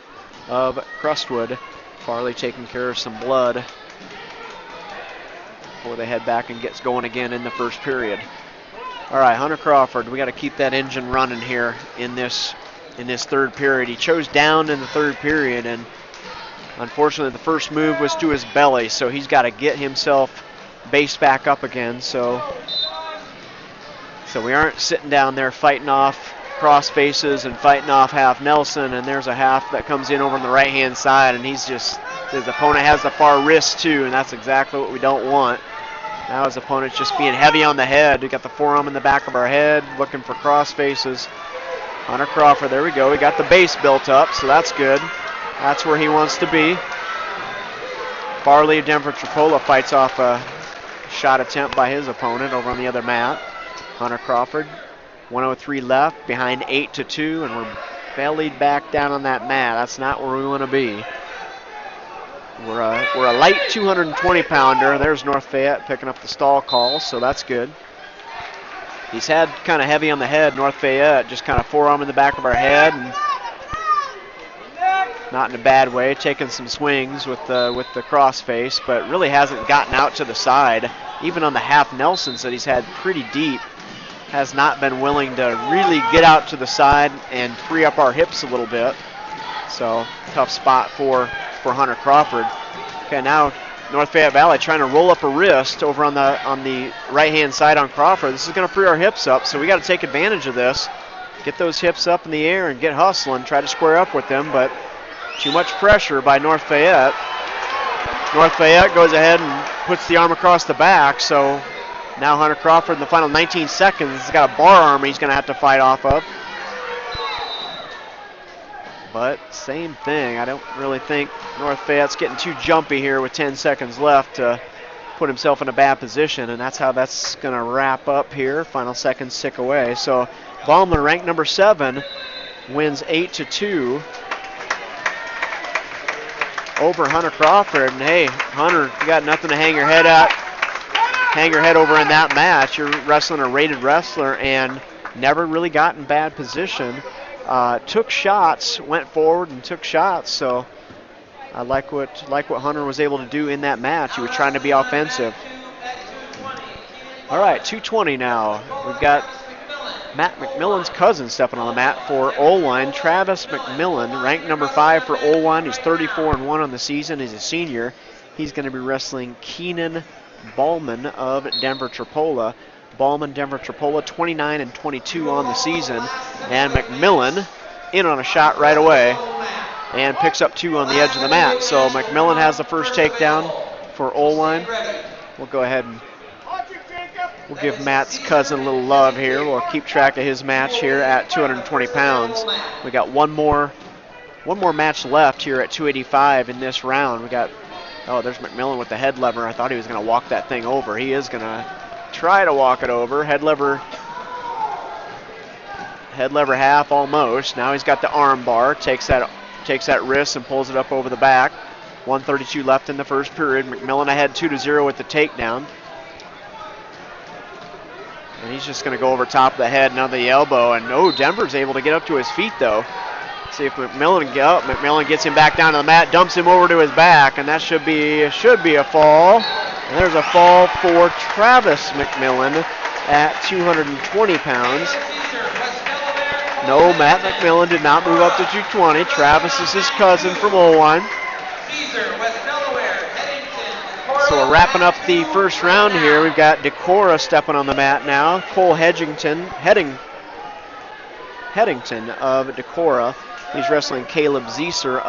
of Crestwood. Farley taking care of some blood before they head back and gets going again in the first period. All right, Hunter Crawford, we got to keep that engine running here in this third period. He chose down in the third period, and unfortunately the first move was to his belly, so he's got to get himself based back up again. So we aren't sitting down there fighting off cross faces and fighting off half Nelson, and there's a half that comes in over on the right hand side, and his opponent has the far wrist too, and that's exactly what we don't want. Now his opponent's just being heavy on the head. We got the forearm in the back of our head, looking for cross faces. Hunter Crawford, there we go. We got the base built up, so that's good. That's where he wants to be. Farley of Denver Trapola fights off a shot attempt by his opponent over on the other mat. Hunter Crawford, 103 left, behind 8-2, and we're bellied back down on that mat. That's not where we want to be. We're a light 220 pounder. There's North Fayette picking up the stall call, so that's good. He's had kind of heavy on the head, North Fayette, just kind of forearm in the back of our head, and not in a bad way, taking some swings with the cross face, but really hasn't gotten out to the side. Even on the half Nelsons that he's had pretty deep, has not been willing to really get out to the side and free up our hips a little bit. So tough spot for Hunter Crawford. Okay, now North Fayette Valley trying to roll up a wrist over on the right-hand side on Crawford. This is going to free our hips up, so we got to take advantage of this. Get those hips up in the air and get hustling, try to square up with them, but too much pressure by North Fayette. North Fayette goes ahead and puts the arm across the back, so now Hunter Crawford in the final 19 seconds has got a bar arm he's going to have to fight off of. But same thing. I don't really think North Fayette's getting too jumpy here with 10 seconds left to put himself in a bad position, and that's how that's going to wrap up here. Final seconds tick away. So Baumler, ranked number 7, wins 8-2 over Hunter Crawford. And hey, Hunter, you got nothing to hang your head at. Hang your head over in that match. You're wrestling a rated wrestler and never really got in bad position. Took shots, went forward and took shots. So I like what Hunter was able to do in that match. He was trying to be offensive. All right, 220 now. We've got Matt McMillan's cousin stepping on the mat for Olwine. Travis McMillan, ranked number 5 for Olwine. He's 34-1 on the season. He's a senior. He's going to be wrestling Keenan Ballman of Denver Trapola. Ballman, Denver Trapola, 29-22 on the season. And McMillan in on a shot right away and picks up 2 on the edge of the mat. So McMillan has the first takedown for Olwine. We'll go ahead and we'll give Matt's cousin a little love here. We'll keep track of his match here at 220 pounds. We got one more match left here at 285 in this round. We got, oh, there's McMillan with the head lever. I thought he was going to walk that thing over. He is going to try to walk it over. Head lever half almost. Now he's got the arm bar. Takes that wrist and pulls it up over the back. 1:32 left in the first period. McMillan ahead 2-0 with the takedown. And he's just going to go over top of the head and on the elbow. And Denver's able to get up to his feet though. See if McMillan gets him back down to the mat, dumps him over to his back, and that should be a fall. And there's a fall for Travis McMillan at 220 pounds. No, Matt McMillan did not move up to 220. Travis is his cousin from Oelwein. So we're wrapping up the first round here. We've got Decorah stepping on the mat now. Cole Headington of Decorah. He's wrestling Caleb Zieser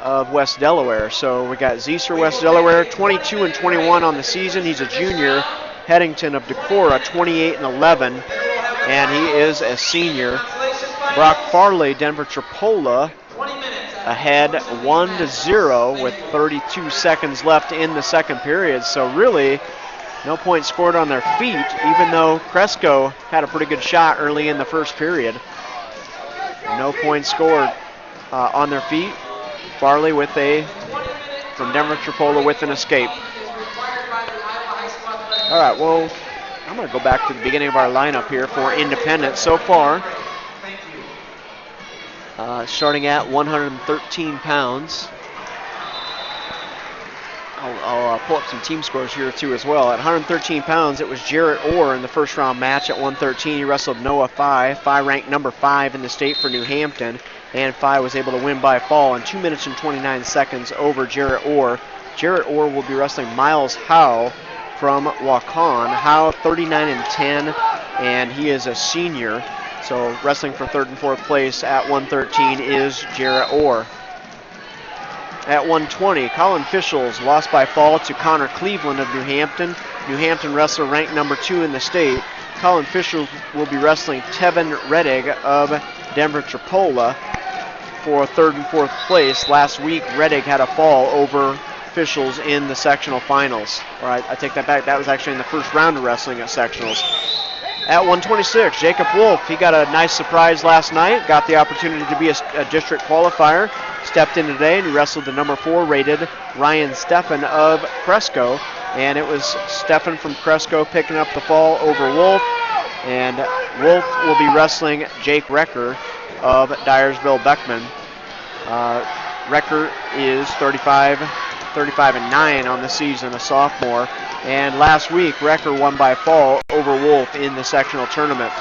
of West Delaware. So we got Zieser, West Delaware, 22 and 21 on the season. He's a junior. Headington of Decorah, 28 and 11, and he is a senior. Brock Farley, Denver Tripola, ahead 1-0 with 32 seconds left in the second period. So really, no points scored on their feet, even though Cresco had a pretty good shot early in the first period. No points scored on their feet. Farley from Denver Tripola with an escape. All right, well, I'm going to go back to the beginning of our lineup here for Independence. So far, starting at 113 pounds. I'll pull up some team scores here too as well. At 113 pounds, it was Jarrett Orr in the first round match at 113. He wrestled Noah Phi. Phi ranked number 5 in the state for New Hampton, and Phi was able to win by fall in 2 minutes and 29 seconds over Jarrett Orr. Jarrett Orr will be wrestling Miles Howe from Waukon. Howe 39 and 10, and he is a senior. So wrestling for third and fourth place at 113 is Jarrett Orr. At 120, Colin Fischels lost by fall to Connor Cleveland of New Hampton. New Hampton wrestler ranked number 2 in the state. Colin Fischels will be wrestling Tevin Reddig of Denver Tripola for third and fourth place. Last week, Reddig had a fall over Fischels in the sectional finals. All right, I take that back. That was actually in the first round of wrestling at sectionals. At 126, Jacob Wolf, he got a nice surprise last night, got the opportunity to be a district qualifier, stepped in today, and he wrestled the number 4 rated Ryan Steffen of Cresco, and it was Steffen from Cresco picking up the fall over Wolf, and Wolf will be wrestling Jake Recker of Dyersville Beckman. Recker is 35 and 9 on the season, a sophomore. And last week, Recker won by fall over Wolf in the sectional tournament.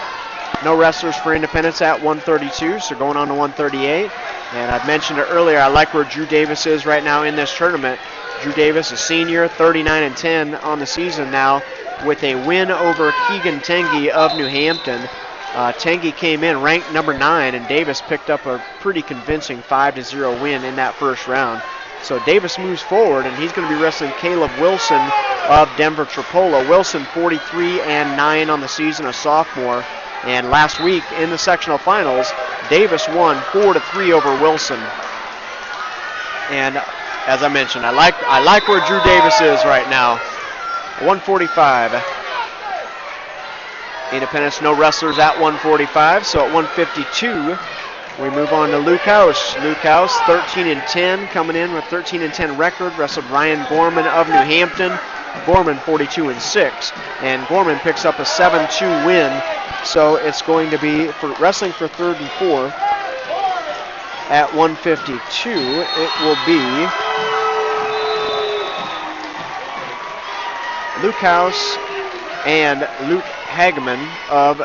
No wrestlers for Independence at 132, so going on to 138. And I've mentioned it earlier, I like where Drew Davis is right now in this tournament. Drew Davis, a senior, 39 and 10 on the season now, with a win over Keegan Tengi of New Hampton. Tengi came in ranked number 9, and Davis picked up a pretty convincing 5-0 win in that first round. So Davis moves forward, and he's going to be wrestling Caleb Wilson of Denver Tripola. Wilson 43 and 9 on the season, a sophomore. And last week in the sectional finals, Davis won 4-3 over Wilson. And as I mentioned, I like where Drew Davis is right now. 145. Independence, no wrestlers at 145, so at 152. We move on to Luke House. Luke House, 13 and 10, coming in with 13 and 10 record. Wrestled Ryan Gorman of New Hampton. Gorman 42 and 6, and Gorman picks up a 7-2 win. So it's going to be for wrestling for third and fourth. At 152, it will be Luke House and Luke Hageman of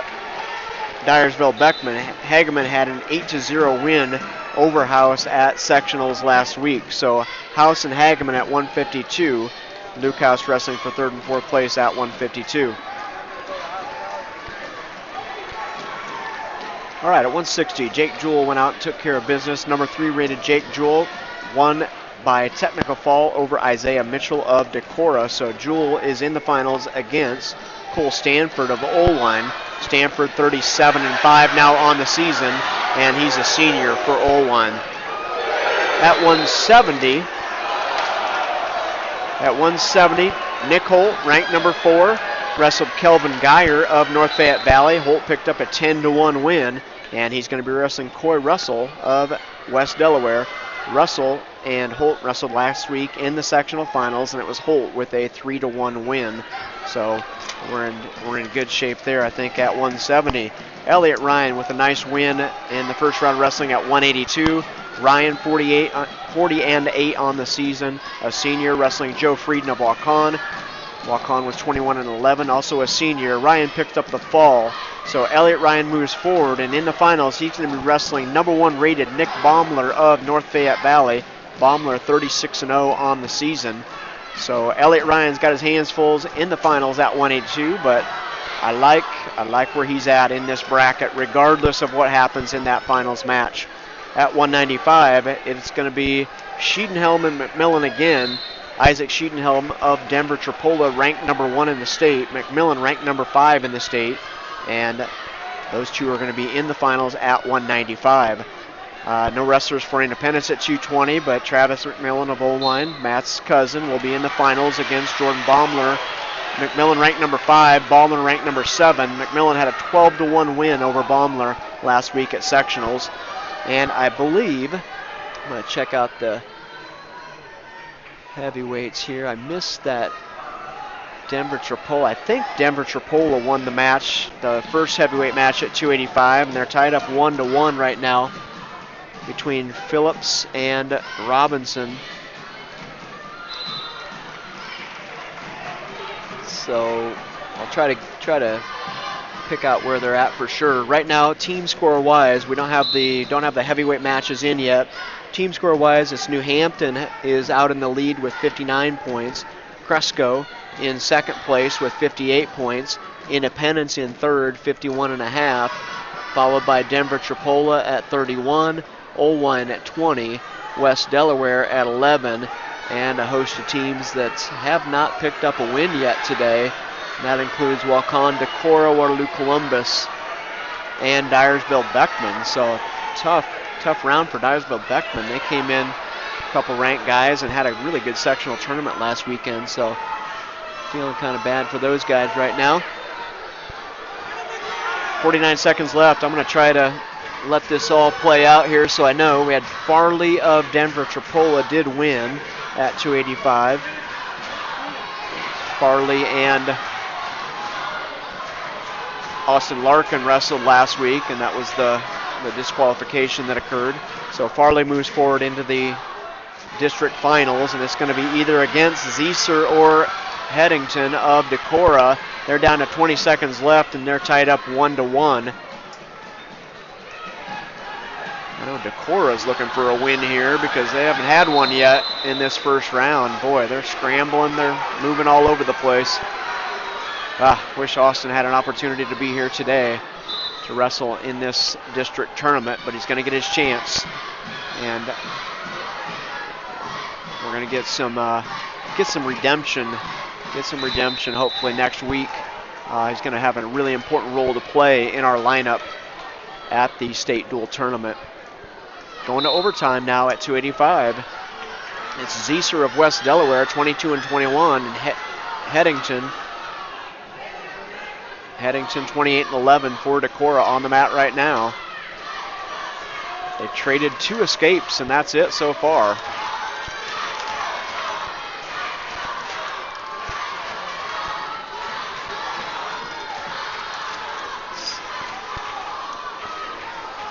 Dyersville Beckman. Hageman had an 8-0 win over House at sectionals last week. So House and Hageman at 152. Luke House wrestling for third and fourth place at 152. All right, at 160, Jake Jewell went out and took care of business. Number 3 rated Jake Jewell won by technical fall over Isaiah Mitchell of Decorah. So Jewell is in the finals against Cole Stanford of Oelwein. Stanford 37 and 5 now on the season, and he's a senior for Oelwein. At 170, Nick Holt, ranked number 4, wrestled Kelvin Geyer of North Fayette Valley. Holt picked up a 10-1 win, and he's going to be wrestling Coy Russell of West Delaware. Russell and Holt wrestled last week in the sectional finals, and it was Holt with a 3-1 win. So we're in good shape there, I think, at 170. Elliott Ryan with a nice win in the first round of wrestling at 182. Ryan 40 and 8 on the season, a senior, wrestling Joe Frieden of Waukon. Waukon was 21 and 11, also a senior. Ryan picked up the fall, so Elliott Ryan moves forward, and in the finals he's going to be wrestling #1 rated Nick Baumler of North Fayette Valley. Baumler 36 and 0 on the season. So Elliott Ryan's got his hands full in the finals at 182, but I like where he's at in this bracket, regardless of what happens in that finals match. At 195, it's going to be Schiedenhelm and McMillan again. Isaac Schiedenhelm of Denver Tripola, ranked #1 in the state. McMillan ranked #5 in the state. And those two are going to be in the finals at 195. No wrestlers for Independence at 220, but Travis McMillan of Oline, Matt's cousin, will be in the finals against Jordan Baumler. McMillan ranked #5, Baumler ranked #7. McMillan had a 12-1 win over Baumler last week at sectionals. And I believe, I'm going to check out the heavyweights here. I missed that Denver Tripola. I think Denver Tripola won the match, the first heavyweight match at 285, and they're tied up 1-1 right now between Phillips and Robinson. So I'll try to pick out where they're at for sure. Right now, team score wise, we don't have the heavyweight matches in yet. Team score wise, it's New Hampton is out in the lead with 59 points. Cresco in second place with 58 points. Independence in third, 51.5, followed by Denver Tripola at 31, Oline at 20, West Delaware at 11, and a host of teams that have not picked up a win yet today. And that includes Waukon, Decorah, Waterloo Columbus, and Dyersville Beckman. So tough round for Dyersville Beckman. They came in a couple ranked guys and had a really good sectional tournament last weekend. So feeling kind of bad for those guys right now. 49 seconds left. I'm going to try to let this all play out here so I know. We had Farley of Denver Tripola did win at 285. Farley and Austin Larkin wrestled last week, and that was the disqualification that occurred. So Farley moves forward into the district finals, and it's going to be either against Zeeser or Headington of Decorah. They're down to 20 seconds left, and they're tied up 1-1. I know Decorah's looking for a win here because they haven't had one yet in this first round. Boy, they're scrambling. They're moving all over the place. Wish Austin had an opportunity to be here today to wrestle in this district tournament, but he's going to get his chance. And we're going to get some redemption. Get some redemption hopefully next week. He's going to have a really important role to play in our lineup at the state dual tournament. Going to overtime now at 285. It's Zeeser of West Delaware, 22 and 21, and Headington 28 and 11 for Decorah on the mat right now. They traded 2 escapes, and that's it so far.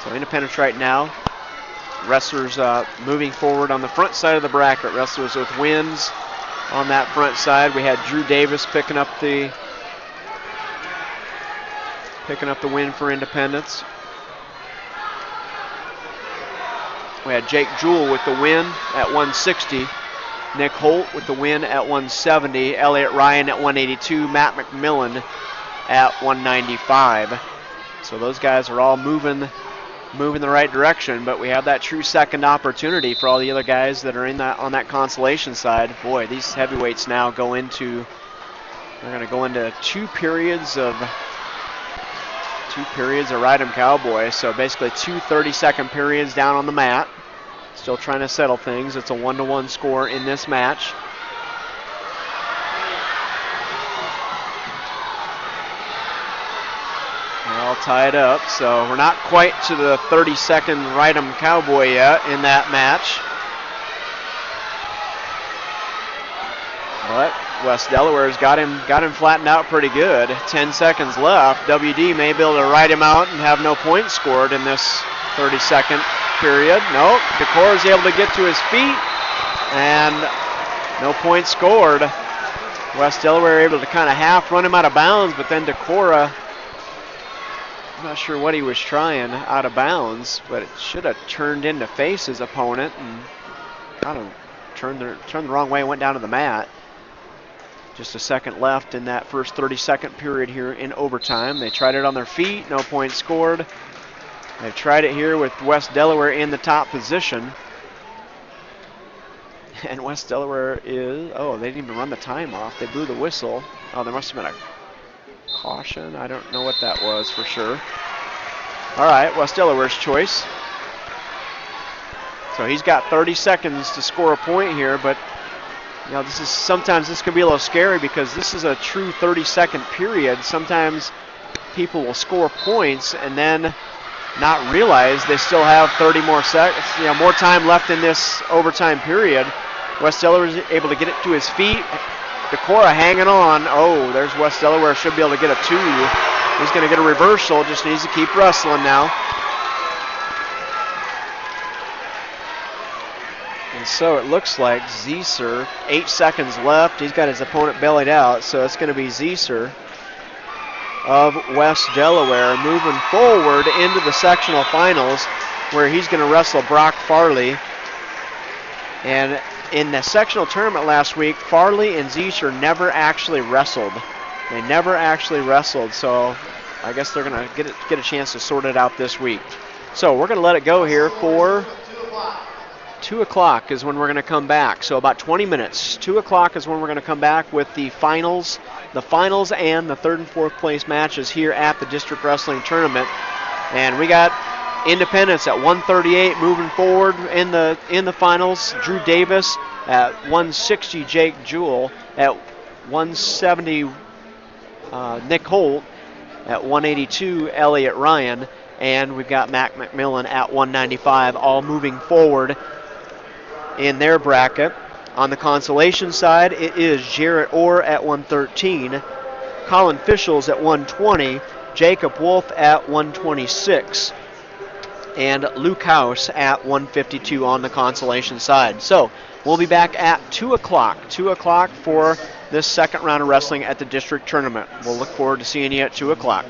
So Independence right now, wrestlers moving forward on the front side of the bracket. Wrestlers with wins on that front side. We had Drew Davis picking up the win for Independence. We had Jake Jewell with the win at 160. Nick Holt with the win at 170. Elliott Ryan at 182. Matt McMillan at 195. So those guys are all moving the right direction, but we have that true second opportunity for all the other guys that are on that consolation side. Boy, these heavyweights now they're going to go into two periods of Ride-'em Cowboy. So basically 2 30-second periods down on the mat. Still trying to settle things. It's a 1-1 score in this match. They're all tied up, so we're not quite to the 30-second Ride-'em Cowboy yet in that match. But West Delaware's got him flattened out pretty good. 10 seconds left. WD may be able to ride him out and have no points scored in this 30-second period. Nope, Decora's able to get to his feet, and no points scored. West Delaware able to kind of half run him out of bounds, but then Decora, I'm not sure what he was trying out of bounds, but it should have turned in to face his opponent and kind of turned the wrong way and went down to the mat. Just a second left in that first 30-second period here in overtime. They tried it on their feet, no points scored. They've tried it here with West Delaware in the top position. And West Delaware is, oh, they didn't even run the time off. They blew the whistle. Oh, there must have been a caution. I don't know what that was for sure. All right, West Delaware's choice. So he's got 30 seconds to score a point here, but you know, sometimes this can be a little scary because this is a true 30-second period. Sometimes people will score points and then not realize they still have 30 more seconds, you know, more time left in this overtime period. West Delaware is able to get it to his feet. Decora hanging on. Oh, there's West Delaware. Should be able to get a 2. He's going to get a reversal. Just needs to keep wrestling now. And so it looks like Zieser, 8 seconds left. He's got his opponent bellied out, so it's going to be Zieser of West Delaware moving forward into the sectional finals, where he's going to wrestle Brock Farley. And in the sectional tournament last week, Farley and Zieser never actually wrestled. They never actually wrestled, so I guess they're going to get a chance to sort it out this week. So we're going to let it go here for 2 o'clock is when we're going to come back. So about 20 minutes. 2 o'clock is when we're going to come back with the finals and the third and fourth place matches here at the District Wrestling Tournament. And we got Independence at 138 moving forward in the finals. Drew Davis at 160, Jake Jewell at 170, Nick Holt at 182, Elliott Ryan, and we've got Mac McMillan at 195, all moving forward in their bracket. On the consolation side, it is Jarrett Orr at 113, Colin Fischels at 120, Jacob Wolf at 126, and Luke House at 152 on the consolation side. So we'll be back at 2 o'clock. 2 o'clock for this second round of wrestling at the district tournament. We'll look forward to seeing you at 2 o'clock.